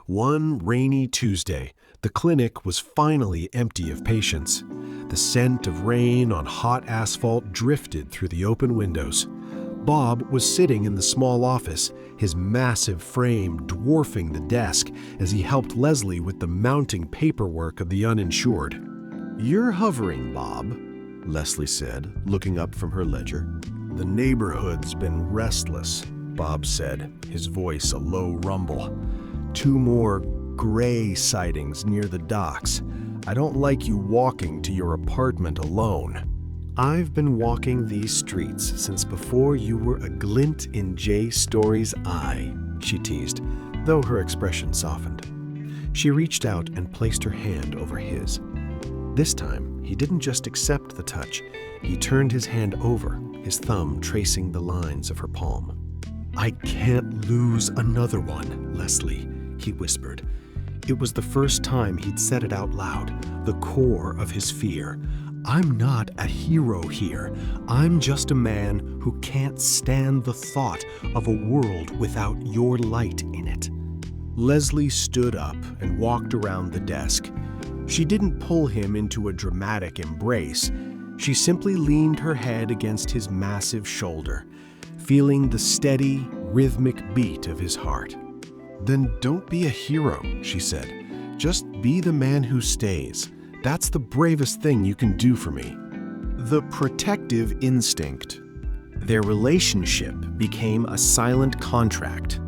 One rainy Tuesday, the clinic was finally empty of patients. The scent of rain on hot asphalt drifted through the open windows. Bob was sitting in the small office, his massive frame dwarfing the desk as he helped Leslie with the mounting paperwork of the uninsured. "You're hovering, Bob," Leslie said, looking up from her ledger. "The neighborhood's been restless," Bob said, his voice a low rumble. "Two more gray sightings near the docks. I don't like you walking to your apartment alone." "I've been walking these streets since before you were a glint in J. Story's eye," she teased, though her expression softened. She reached out and placed her hand over his. This time, he didn't just accept the touch. He turned his hand over, his thumb tracing the lines of her palm. "I can't lose another one, Leslie," he whispered. It was the first time he'd said it out loud, the core of his fear. "I'm not a hero here. I'm just a man who can't stand the thought of a world without your light in it." Leslie stood up and walked around the desk. She didn't pull him into a dramatic embrace. She simply leaned her head against his massive shoulder, feeling the steady, rhythmic beat of his heart. "Then don't be a hero," she said. "Just be the man who stays. That's the bravest thing you can do for me." The protective instinct. Their relationship became a silent contract.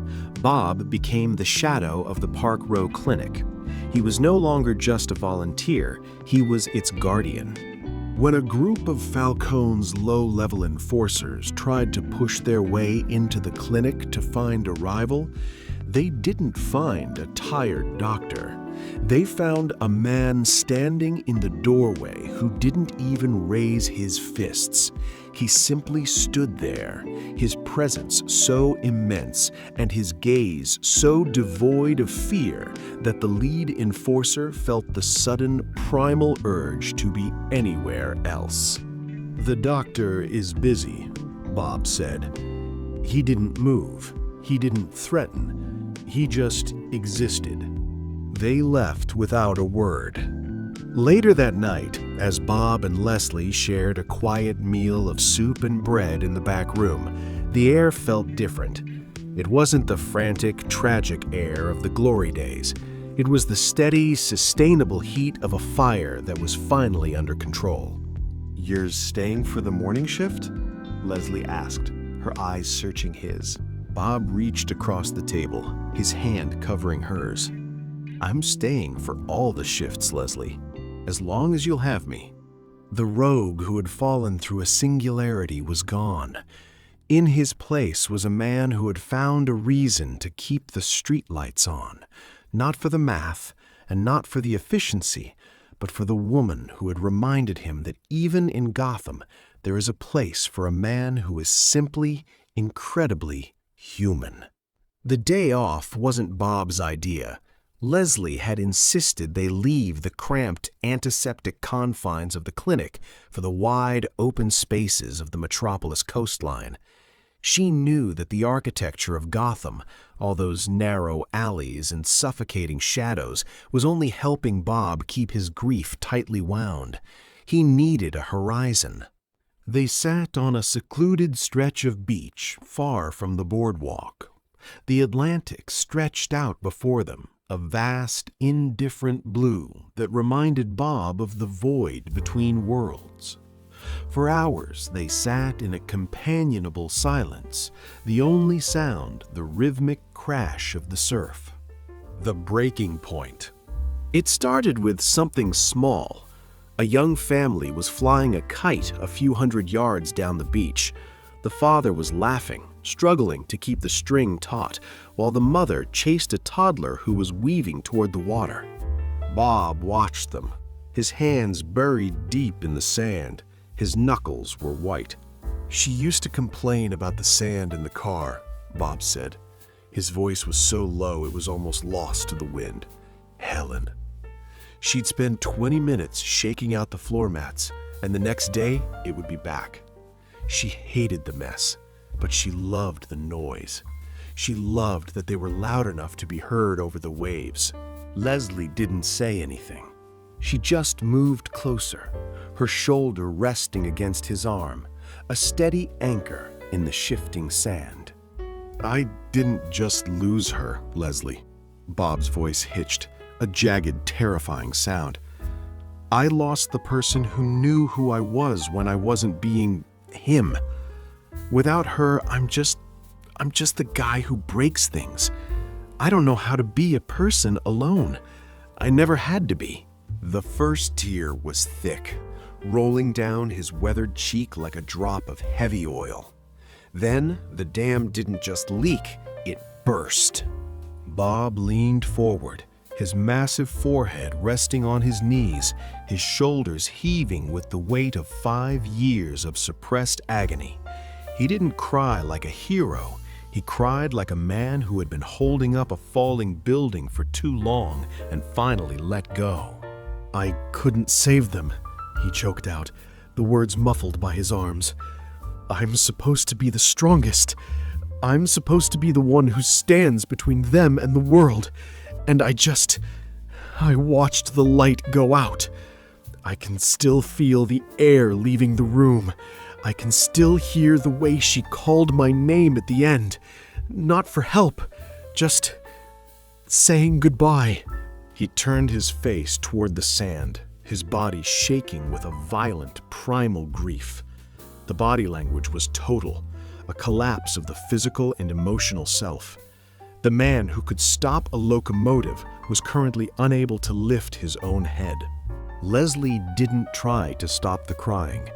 Bob became the shadow of the Park Row Clinic. He was no longer just a volunteer, he was its guardian. When a group of Falcone's low-level enforcers tried to push their way into the clinic to find a rival, they didn't find a tired doctor. They found a man standing in the doorway who didn't even raise his fists. He simply stood there, his presence so immense and his gaze so devoid of fear that the lead enforcer felt the sudden primal urge to be anywhere else. "The doctor is busy," Bob said. He didn't move. He didn't threaten. He just existed. They left without a word. Later that night, as Bob and Leslie shared a quiet meal of soup and bread in the back room, the air felt different. It wasn't the frantic, tragic air of the glory days. It was the steady, sustainable heat of a fire that was finally under control. "You're staying for the morning shift?" Leslie asked, her eyes searching his. Bob reached across the table, his hand covering hers. "I'm staying for all the shifts, Leslie, as long as you'll have me." The rogue who had fallen through a singularity was gone. In his place was a man who had found a reason to keep the streetlights on, not for the math and not for the efficiency, but for the woman who had reminded him that even in Gotham there is a place for a man who is simply, incredibly human. The day off wasn't Bob's idea. Leslie had insisted they leave the cramped, antiseptic confines of the clinic for the wide, open spaces of the metropolis coastline. She knew that the architecture of Gotham, all those narrow alleys and suffocating shadows, was only helping Bob keep his grief tightly wound. He needed a horizon. They sat on a secluded stretch of beach far from the boardwalk. The Atlantic stretched out before them, a vast, indifferent blue that reminded Bob of the void between worlds. For hours they sat in a companionable silence, the only sound the rhythmic crash of the surf. The breaking point. It started with something small. A young family was flying a kite a few hundred yards down the beach. The father was laughing, struggling to keep the string taut, while the mother chased a toddler who was weaving toward the water. Bob watched them, his hands buried deep in the sand. His knuckles were white. "She used to complain about the sand in the car," Bob said. His voice was so low it was almost lost to the wind. "Helen. She'd spend 20 minutes shaking out the floor mats, and the next day it would be back. She hated the mess, but she loved the noise. She loved that they were loud enough to be heard over the waves." Leslie didn't say anything. She just moved closer, her shoulder resting against his arm, a steady anchor in the shifting sand. "I didn't just lose her, Leslie." Bob's voice hitched, a jagged, terrifying sound. "I lost the person who knew who I was when I wasn't being him. Without her, I'm just the guy who breaks things. I don't know how to be a person alone. I never had to be." The first tear was thick, rolling down his weathered cheek like a drop of heavy oil. Then the dam didn't just leak, it burst. Bob leaned forward, his massive forehead resting on his knees, his shoulders heaving with the weight of 5 years of suppressed agony. He didn't cry like a hero. He cried like a man who had been holding up a falling building for too long and finally let go. "I couldn't save them," he choked out, the words muffled by his arms. "I'm supposed to be the strongest. I'm supposed to be the one who stands between them and the world. And I watched the light go out. I can still feel the air leaving the room. I can still hear the way she called my name at the end. Not for help, just saying goodbye." He turned his face toward the sand, his body shaking with a violent, primal grief. The body language was total, a collapse of the physical and emotional self. The man who could stop a locomotive was currently unable to lift his own head. Leslie didn't try to stop the crying.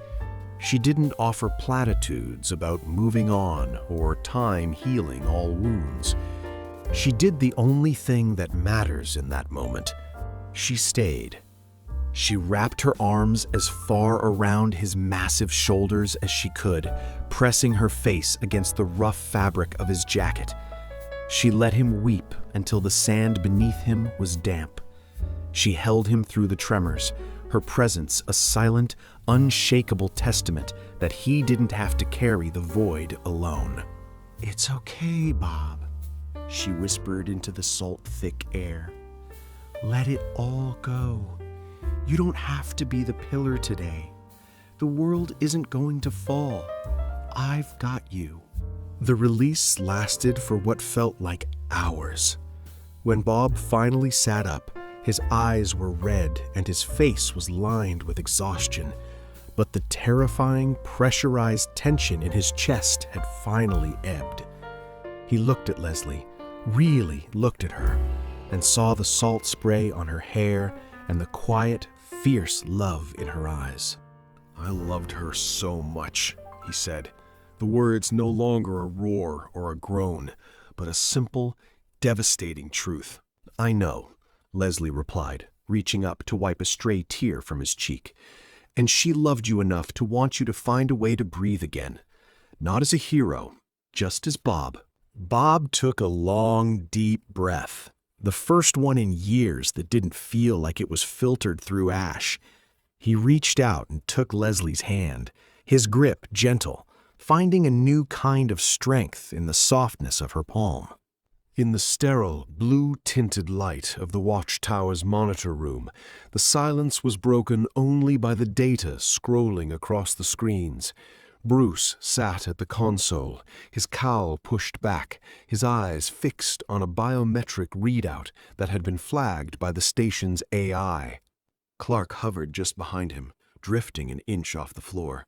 She didn't offer platitudes about moving on or time healing all wounds. She did the only thing that matters in that moment. She stayed. She wrapped her arms as far around his massive shoulders as she could, pressing her face against the rough fabric of his jacket. She let him weep until the sand beneath him was damp. She held him through the tremors, her presence a silent, unshakable testament that he didn't have to carry the void alone. "It's okay, Bob," she whispered into the salt-thick air. "Let it all go. You don't have to be the pillar today. The world isn't going to fall. I've got you." The release lasted for what felt like hours. When Bob finally sat up, his eyes were red and his face was lined with exhaustion, but the terrifying, pressurized tension in his chest had finally ebbed. He looked at Leslie, really looked at her, and saw the salt spray on her hair and the quiet, fierce love in her eyes. "I loved her so much," he said, the words no longer a roar or a groan, but a simple, devastating truth. "I know," Leslie replied, reaching up to wipe a stray tear from his cheek. "And she loved you enough to want you to find a way to breathe again. Not as a hero, just as Bob." Bob took a long, deep breath, the first one in years that didn't feel like it was filtered through ash. He reached out and took Leslie's hand, his grip gentle, finding a new kind of strength in the softness of her palm. In the sterile, blue-tinted light of the watchtower's monitor room, the silence was broken only by the data scrolling across the screens. Bruce sat at the console, his cowl pushed back, his eyes fixed on a biometric readout that had been flagged by the station's AI. Clark hovered just behind him, drifting an inch off the floor.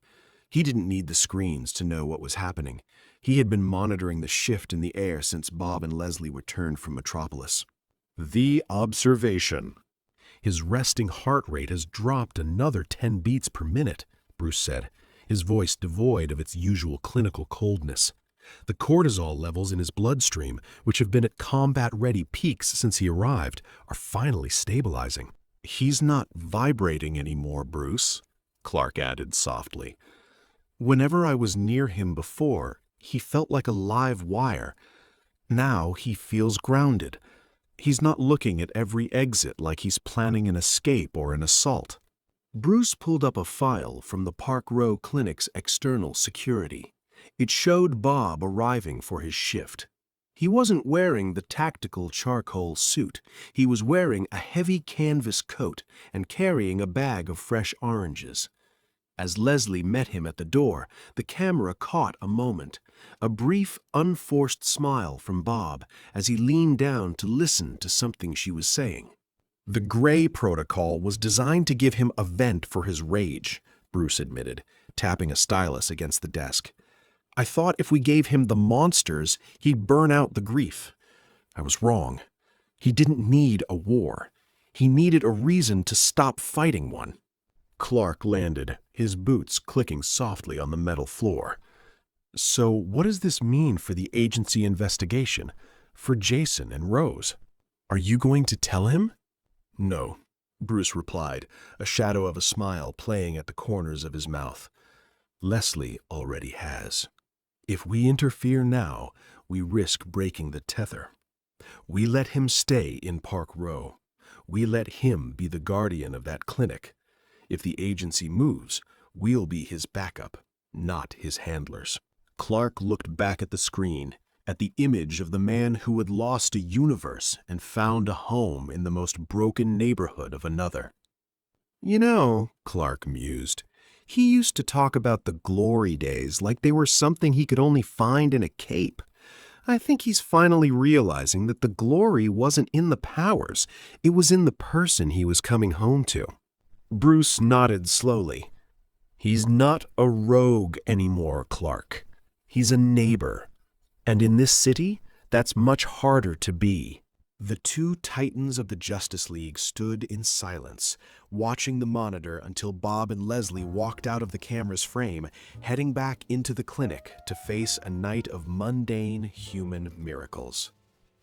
He didn't need the screens to know what was happening. He had been monitoring the shift in the air since Bob and Leslie returned from Metropolis. The observation. His resting heart rate has dropped another 10 beats per minute, Bruce said, his voice devoid of its usual clinical coldness. The cortisol levels in his bloodstream, which have been at combat-ready peaks since he arrived, are finally stabilizing. He's not vibrating anymore, Bruce, Clark added softly. Whenever I was near him before, he felt like a live wire. Now he feels grounded. He's not looking at every exit like he's planning an escape or an assault. Bruce pulled up a file from the Park Row Clinic's external security. It showed Bob arriving for his shift. He wasn't wearing the tactical charcoal suit. He was wearing a heavy canvas coat and carrying a bag of fresh oranges. As Leslie met him at the door, the camera caught a moment, a brief, unforced smile from Bob as he leaned down to listen to something she was saying. The Gray Protocol was designed to give him a vent for his rage, Bruce admitted, tapping a stylus against the desk. I thought if we gave him the monsters, he'd burn out the grief. I was wrong. He didn't need a war. He needed a reason to stop fighting one. Clark landed, his boots clicking softly on the metal floor. So what does this mean for the agency investigation, for Jason and Rose? Are you going to tell him? No, Bruce replied, a shadow of a smile playing at the corners of his mouth. Leslie already has. If we interfere now, we risk breaking the tether. We let him stay in Park Row. We let him be the guardian of that clinic. If the agency moves, we'll be his backup, not his handlers. Clark looked back at the screen, at the image of the man who had lost a universe and found a home in the most broken neighborhood of another. You know, Clark mused, he used to talk about the glory days like they were something he could only find in a cape. I think he's finally realizing that the glory wasn't in the powers, it was in the person he was coming home to. Bruce nodded slowly. He's not a rogue anymore, Clark. He's a neighbor. And in this city, that's much harder to be. The two titans of the Justice League stood in silence, watching the monitor until Bob and Leslie walked out of the camera's frame, heading back into the clinic to face a night of mundane human miracles.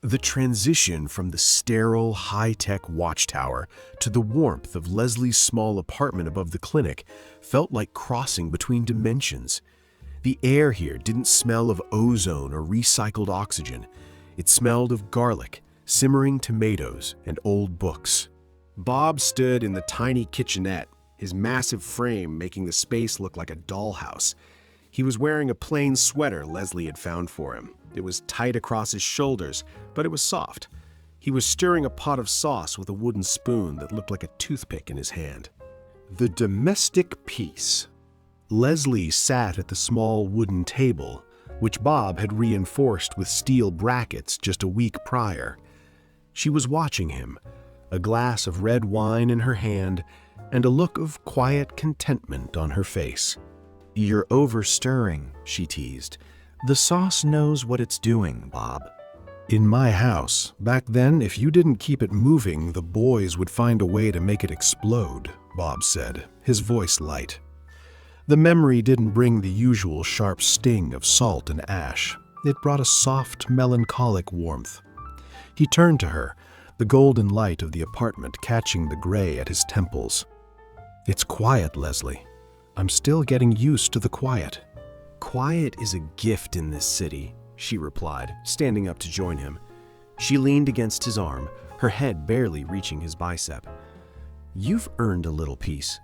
The transition from the sterile, high-tech watchtower to the warmth of Leslie's small apartment above the clinic felt like crossing between dimensions. The air here didn't smell of ozone or recycled oxygen. It smelled of garlic, simmering tomatoes, and old books. Bob stood in the tiny kitchenette, his massive frame making the space look like a dollhouse. He was wearing a plain sweater Leslie had found for him. It was tight across his shoulders, but it was soft. He was stirring a pot of sauce with a wooden spoon that looked like a toothpick in his hand. The domestic peace. Leslie sat at the small wooden table, which Bob had reinforced with steel brackets just a week prior. She was watching him, a glass of red wine in her hand and a look of quiet contentment on her face. "You're over-stirring," she teased. "The sauce knows what it's doing, Bob." "In my house, back then, if you didn't keep it moving, the boys would find a way to make it explode," Bob said, his voice light. The memory didn't bring the usual sharp sting of salt and ash. It brought a soft, melancholic warmth. He turned to her, the golden light of the apartment catching the gray at his temples. "It's quiet, Leslie. I'm still getting used to the quiet." "Quiet is a gift in this city," she replied, standing up to join him. She leaned against his arm, her head barely reaching his bicep. "You've earned a little peace."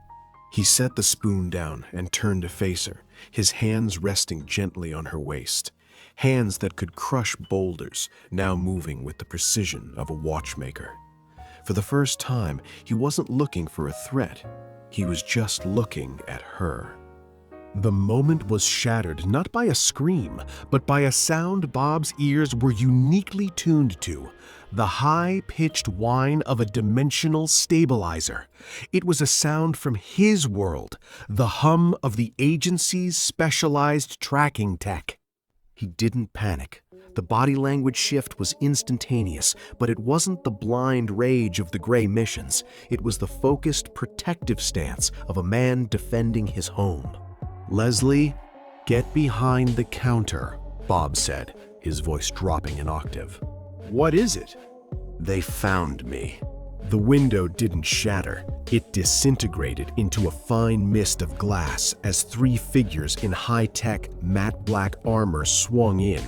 He set the spoon down and turned to face her, his hands resting gently on her waist. Hands that could crush boulders, now moving with the precision of a watchmaker. For the first time, he wasn't looking for a threat. He was just looking at her. The moment was shattered not by a scream, but by a sound Bob's ears were uniquely tuned to, the high-pitched whine of a dimensional stabilizer. It was a sound from his world, the hum of the agency's specialized tracking tech. He didn't panic. The body language shift was instantaneous, but it wasn't the blind rage of the gray missions. It was the focused, protective stance of a man defending his home. "Leslie, get behind the counter," Bob said, his voice dropping an octave. What is it? "They found me." The window didn't shatter. It disintegrated into a fine mist of glass as three figures in high-tech, matte black armor swung in.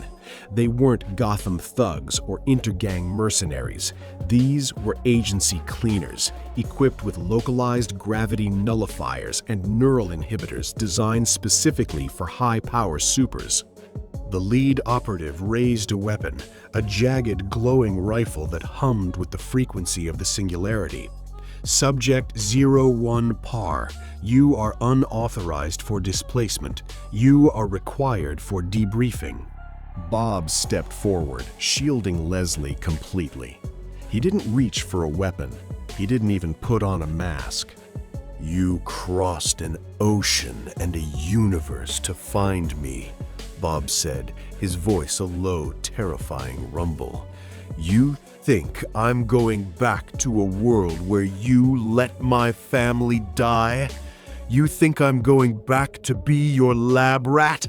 They weren't Gotham thugs or intergang mercenaries. These were agency cleaners, equipped with localized gravity nullifiers and neural inhibitors designed specifically for high-power supers. The lead operative raised a weapon, a jagged, glowing rifle that hummed with the frequency of the singularity. "Subject 01 Par, you are unauthorized for displacement. You are required for debriefing." Bob stepped forward, shielding Leslie completely. He didn't reach for a weapon. He didn't even put on a mask. "You crossed an ocean and a universe to find me," Bob said, his voice a low, terrifying rumble. "You think I'm going back to a world where you let my family die? You think I'm going back to be your lab rat?"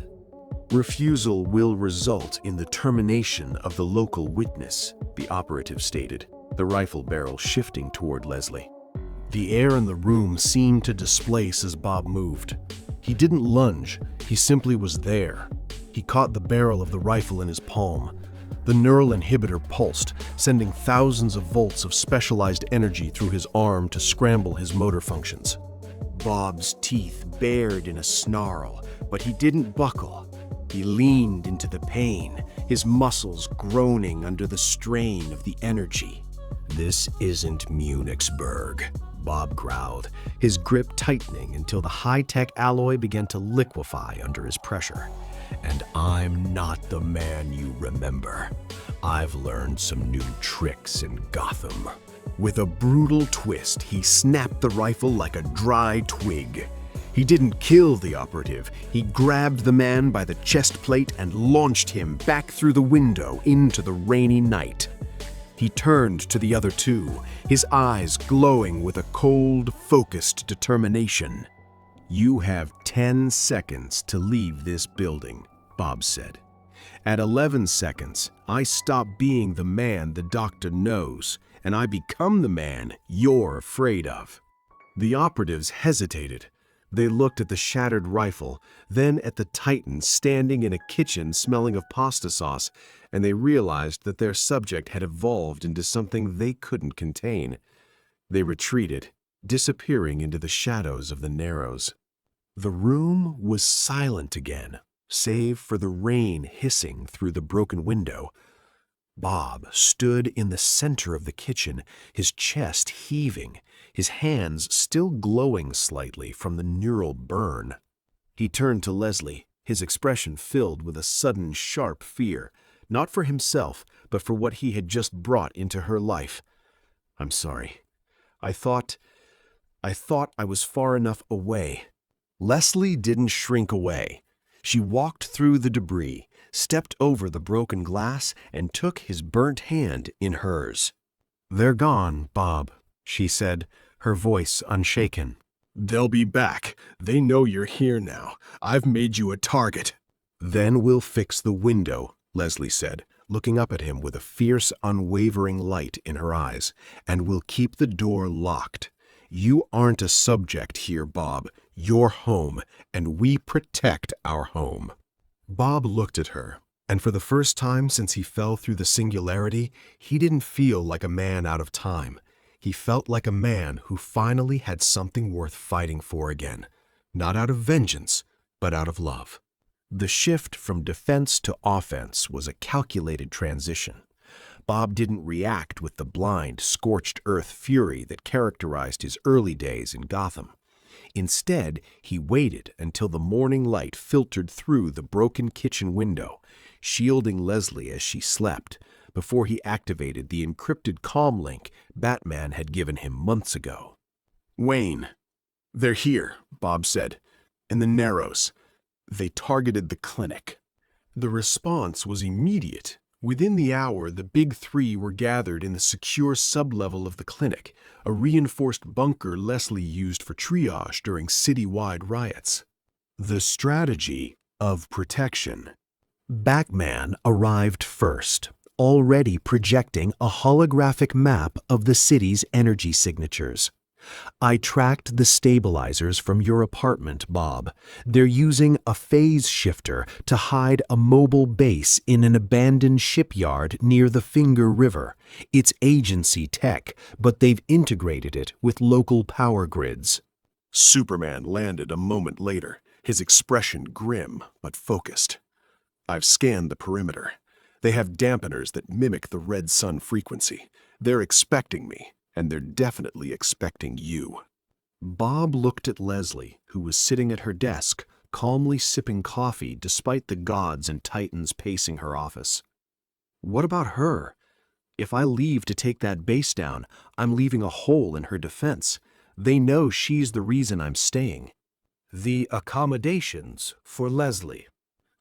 "Refusal will result in the termination of the local witness," the operative stated, the rifle barrel shifting toward Leslie. The air in the room seemed to displace as Bob moved. He didn't lunge, he simply was there. He caught the barrel of the rifle in his palm. The neural inhibitor pulsed, sending thousands of volts of specialized energy through his arm to scramble his motor functions. Bob's teeth bared in a snarl, but he didn't buckle. He leaned into the pain, his muscles groaning under the strain of the energy. "This isn't Munichsburg," Bob growled, his grip tightening until the high-tech alloy began to liquefy under his pressure. "And I'm not the man you remember. I've learned some new tricks in Gotham." With a brutal twist, he snapped the rifle like a dry twig. He didn't kill the operative. He grabbed the man by the chest plate and launched him back through the window into the rainy night. He turned to the other two, his eyes glowing with a cold, focused determination. "You have 10 seconds to leave this building," Bob said. "At 11 seconds, I stop being the man the doctor knows, and I become the man you're afraid of." The operatives hesitated. They looked at the shattered rifle, then at the Titan standing in a kitchen smelling of pasta sauce, and they realized that their subject had evolved into something they couldn't contain. They retreated, disappearing into the shadows of the Narrows. The room was silent again, save for the rain hissing through the broken window. Bob stood in the center of the kitchen, his chest heaving, his hands still glowing slightly from the neural burn. He turned to Leslie, his expression filled with a sudden sharp fear, not for himself, but for what he had just brought into her life. "I'm sorry. I thought I was far enough away." Leslie didn't shrink away. She walked through the debris, stepped over the broken glass, and took his burnt hand in hers. "They're gone, Bob," she said, her voice unshaken. "They'll be back. They know you're here now. I've made you a target." "Then we'll fix the window," Leslie said, looking up at him with a fierce, unwavering light in her eyes, "and we'll keep the door locked. You aren't a subject here, Bob. You're home, and we protect our home." Bob looked at her, and for the first time since he fell through the singularity, he didn't feel like a man out of time. He felt like a man who finally had something worth fighting for again, not out of vengeance, but out of love. The shift from defense to offense was a calculated transition. Bob didn't react with the blind, scorched earth fury that characterized his early days in Gotham. Instead, he waited until the morning light filtered through the broken kitchen window, shielding Leslie as she slept, before he activated the encrypted comm link Batman had given him months ago. Wayne, they're here, Bob said. In the Narrows. They targeted the clinic. The response was immediate. Within the hour, the big three were gathered in the secure sublevel of the clinic, a reinforced bunker Leslie used for triage during citywide riots. The strategy of protection. Batman arrived first, already projecting a holographic map of the city's energy signatures. I tracked the stabilizers from your apartment, Bob. They're using a phase shifter to hide a mobile base in an abandoned shipyard near the Finger River. It's agency tech, but they've integrated it with local power grids. Superman landed a moment later, his expression grim but focused. I've scanned the perimeter. They have dampeners that mimic the red sun frequency. They're expecting me. And they're definitely expecting you. Bob looked at Leslie, who was sitting at her desk, calmly sipping coffee despite the gods and titans pacing her office. What about her? If I leave to take that base down, I'm leaving a hole in her defense. They know she's the reason I'm staying. The accommodations for Leslie.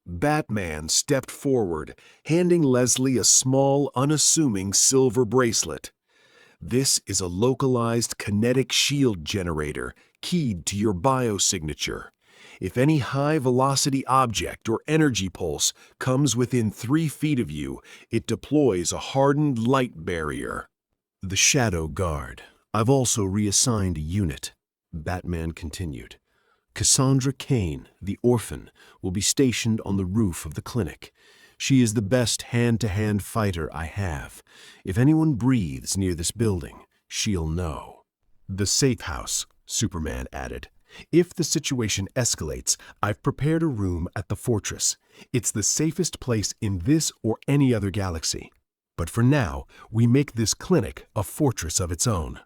Batman stepped forward, handing Leslie a small, unassuming silver bracelet. This is a localized kinetic shield generator keyed to your biosignature. If any high-velocity object or energy pulse comes within 3 feet of you, it deploys a hardened light barrier. The Shadow Guard. I've also reassigned a unit, Batman continued. Cassandra Cain, the orphan, will be stationed on the roof of the clinic. She is the best hand-to-hand fighter I have. If anyone breathes near this building, she'll know. The safe house, Superman added. If the situation escalates, I've prepared a room at the fortress. It's the safest place in this or any other galaxy. But for now, we make this clinic a fortress of its own.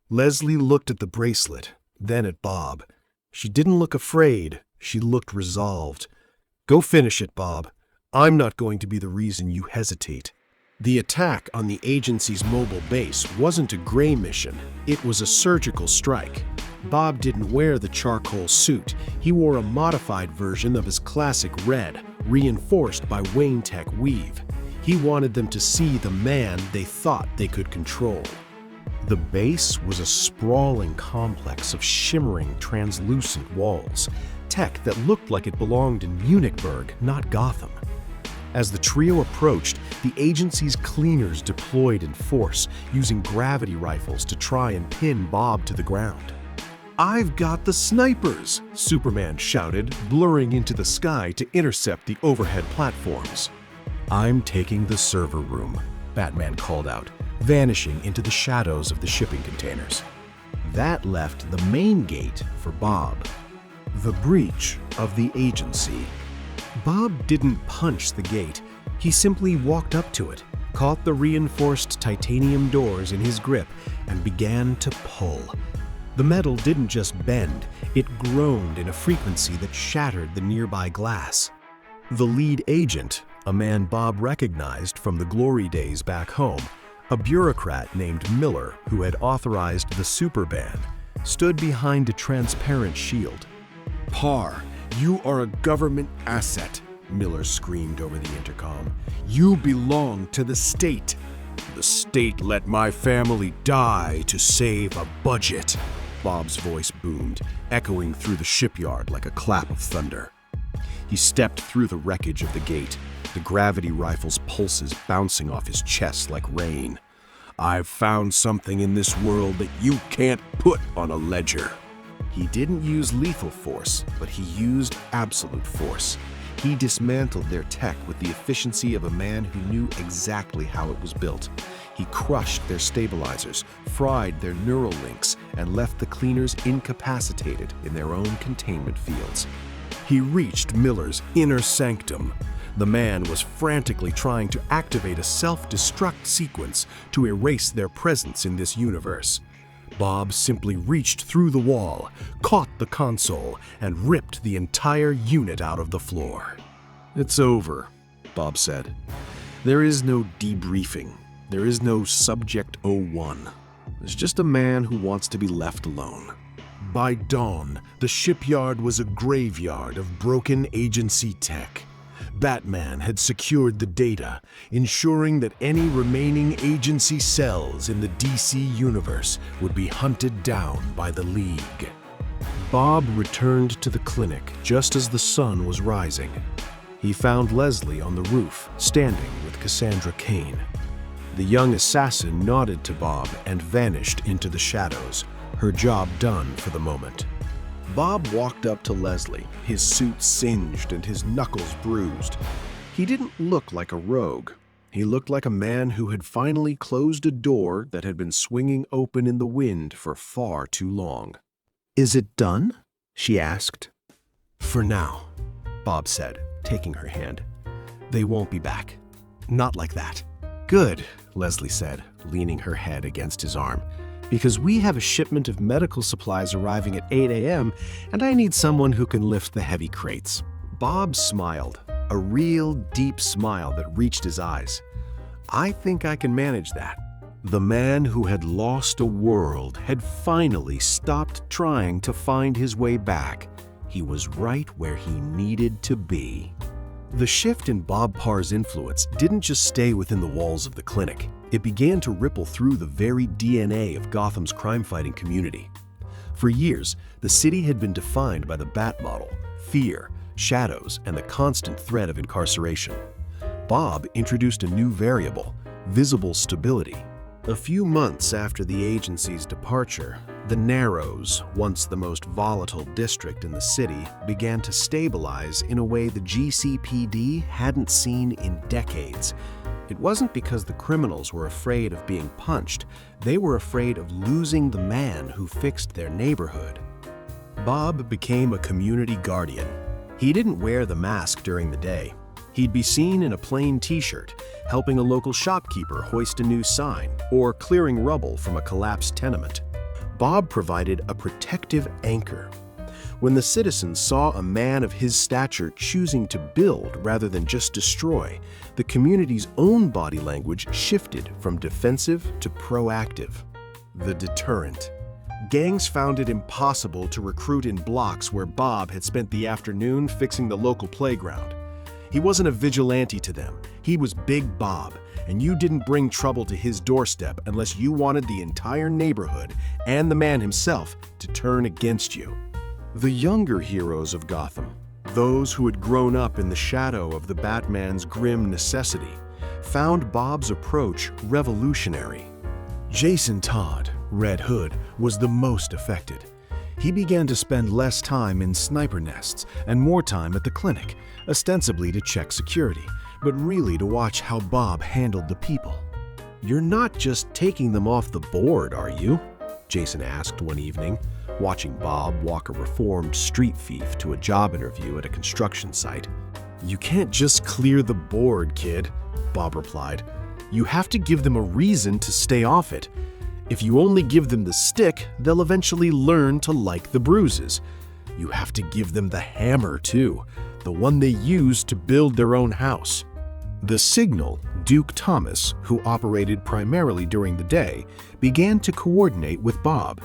Leslie looked at the bracelet, then at Bob. She didn't look afraid. She looked resolved. Go finish it, Bob. I'm not going to be the reason you hesitate. The attack on the agency's mobile base wasn't a gray mission. It was a surgical strike. Bob didn't wear the charcoal suit. He wore a modified version of his classic red, reinforced by Wayne Tech weave. He wanted them to see the man they thought they could control. The base was a sprawling complex of shimmering, translucent walls, tech that looked like it belonged in Munichburg, not Gotham. As the trio approached, the agency's cleaners deployed in force, using gravity rifles to try and pin Bob to the ground. "I've got the snipers!" Superman shouted, blurring into the sky to intercept the overhead platforms. "I'm taking the server room," Batman called out, vanishing into the shadows of the shipping containers. That left the main gate for Bob. The breach of the agency. Bob didn't punch the gate. He simply walked up to it, caught the reinforced titanium doors in his grip, and began to pull. The metal didn't just bend, it groaned in a frequency that shattered the nearby glass. The lead agent, a man Bob recognized from the glory days back home, a bureaucrat named Miller who had authorized the Superban, stood behind a transparent shield. "Parr, you are a government asset," Miller screamed over the intercom. "You belong to the state. The state let my family die to save a budget." Bob's voice boomed, echoing through the shipyard like a clap of thunder. He stepped through the wreckage of the gate, the gravity rifle's pulses bouncing off his chest like rain. "I've found something in this world that you can't put on a ledger." He didn't use lethal force, but he used absolute force. He dismantled their tech with the efficiency of a man who knew exactly how it was built. He crushed their stabilizers, fried their neural links, and left the cleaners incapacitated in their own containment fields. He reached Miller's inner sanctum. The man was frantically trying to activate a self-destruct sequence to erase their presence in this universe. Bob simply reached through the wall, caught the console, and ripped the entire unit out of the floor. "It's over," Bob said. "There is no debriefing. There is no Subject 01. There's just a man who wants to be left alone." By dawn, the shipyard was a graveyard of broken agency tech. Batman had secured the data, ensuring that any remaining agency cells in the DC universe would be hunted down by the League. Bob returned to the clinic just as the sun was rising. He found Leslie on the roof, standing with Cassandra Cain. The young assassin nodded to Bob and vanished into the shadows, her job done for the moment. Bob walked up to Leslie, his suit singed and his knuckles bruised. He didn't look like a rogue. He looked like a man who had finally closed a door that had been swinging open in the wind for far too long. "Is it done?" she asked. "For now," Bob said, taking her hand. "They won't be back. Not like that." "Good," Leslie said, leaning her head against his arm, "because we have a shipment of medical supplies arriving at 8 a.m., and I need someone who can lift the heavy crates." Bob smiled, a real deep smile that reached his eyes. "I think I can manage that." The man who had lost a world had finally stopped trying to find his way back. He was right where he needed to be. The shift in Bob Parr's influence didn't just stay within the walls of the clinic. It began to ripple through the very DNA of Gotham's crime-fighting community. For years, the city had been defined by the Bat model, fear, shadows, and the constant threat of incarceration. Bob introduced a new variable, visible stability. A few months after the agency's departure, the Narrows, once the most volatile district in the city, began to stabilize in a way the GCPD hadn't seen in decades. It wasn't because the criminals were afraid of being punched. They were afraid of losing the man who fixed their neighborhood. Bob became a community guardian. He didn't wear the mask during the day. He'd be seen in a plain t-shirt, helping a local shopkeeper hoist a new sign, or clearing rubble from a collapsed tenement. Bob provided a protective anchor. When the citizens saw a man of his stature choosing to build rather than just destroy, the community's own body language shifted from defensive to proactive. The deterrent. Gangs found it impossible to recruit in blocks where Bob had spent the afternoon fixing the local playground. He wasn't a vigilante to them. He was Big Bob, and you didn't bring trouble to his doorstep unless you wanted the entire neighborhood and the man himself to turn against you. The younger heroes of Gotham, those who had grown up in the shadow of the Batman's grim necessity, found Bob's approach revolutionary. Jason Todd, Red Hood, was the most affected. He began to spend less time in sniper nests and more time at the clinic, ostensibly to check security, but really to watch how Bob handled the people. "You're not just taking them off the board, are you?" Jason asked one evening, watching Bob walk a reformed street thief to a job interview at a construction site. "You can't just clear the board, kid," Bob replied. "You have to give them a reason to stay off it. If you only give them the stick, they'll eventually learn to like the bruises. You have to give them the hammer, too, the one they use to build their own house." The Signal, Duke Thomas, who operated primarily during the day, began to coordinate with Bob.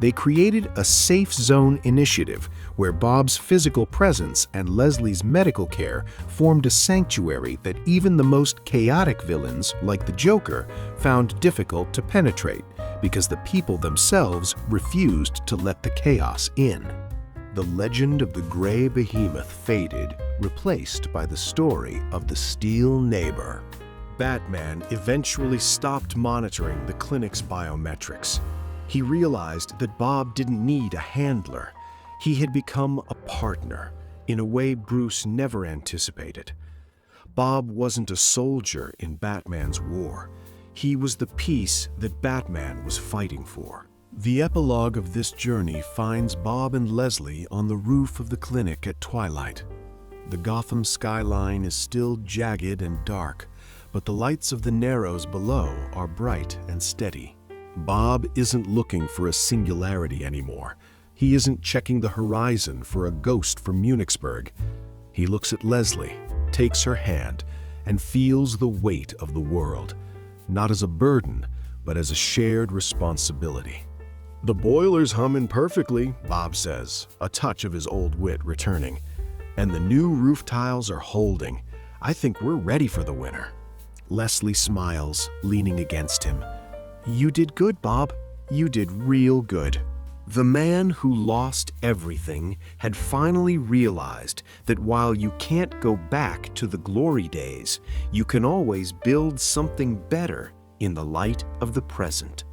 They created a Safe Zone initiative where Bob's physical presence and Leslie's medical care formed a sanctuary that even the most chaotic villains, like the Joker, found difficult to penetrate because the people themselves refused to let the chaos in. The legend of the Gray Behemoth faded, replaced by the story of the Steel Neighbor. Batman eventually stopped monitoring the clinic's biometrics. He realized that Bob didn't need a handler. He had become a partner, in a way Bruce never anticipated. Bob wasn't a soldier in Batman's war. He was the peace that Batman was fighting for. The epilogue of this journey finds Bob and Leslie on the roof of the clinic at twilight. The Gotham skyline is still jagged and dark, but the lights of the Narrows below are bright and steady. Bob isn't looking for a singularity anymore. He isn't checking the horizon for a ghost from Munichsburg. He looks at Leslie, takes her hand, and feels the weight of the world, not as a burden, but as a shared responsibility. "The boiler's humming perfectly," Bob says, a touch of his old wit returning. "And the new roof tiles are holding. I think we're ready for the winter." Leslie smiles, leaning against him. "You did good, Bob. You did real good." The man who lost everything had finally realized that while you can't go back to the glory days, you can always build something better in the light of the present.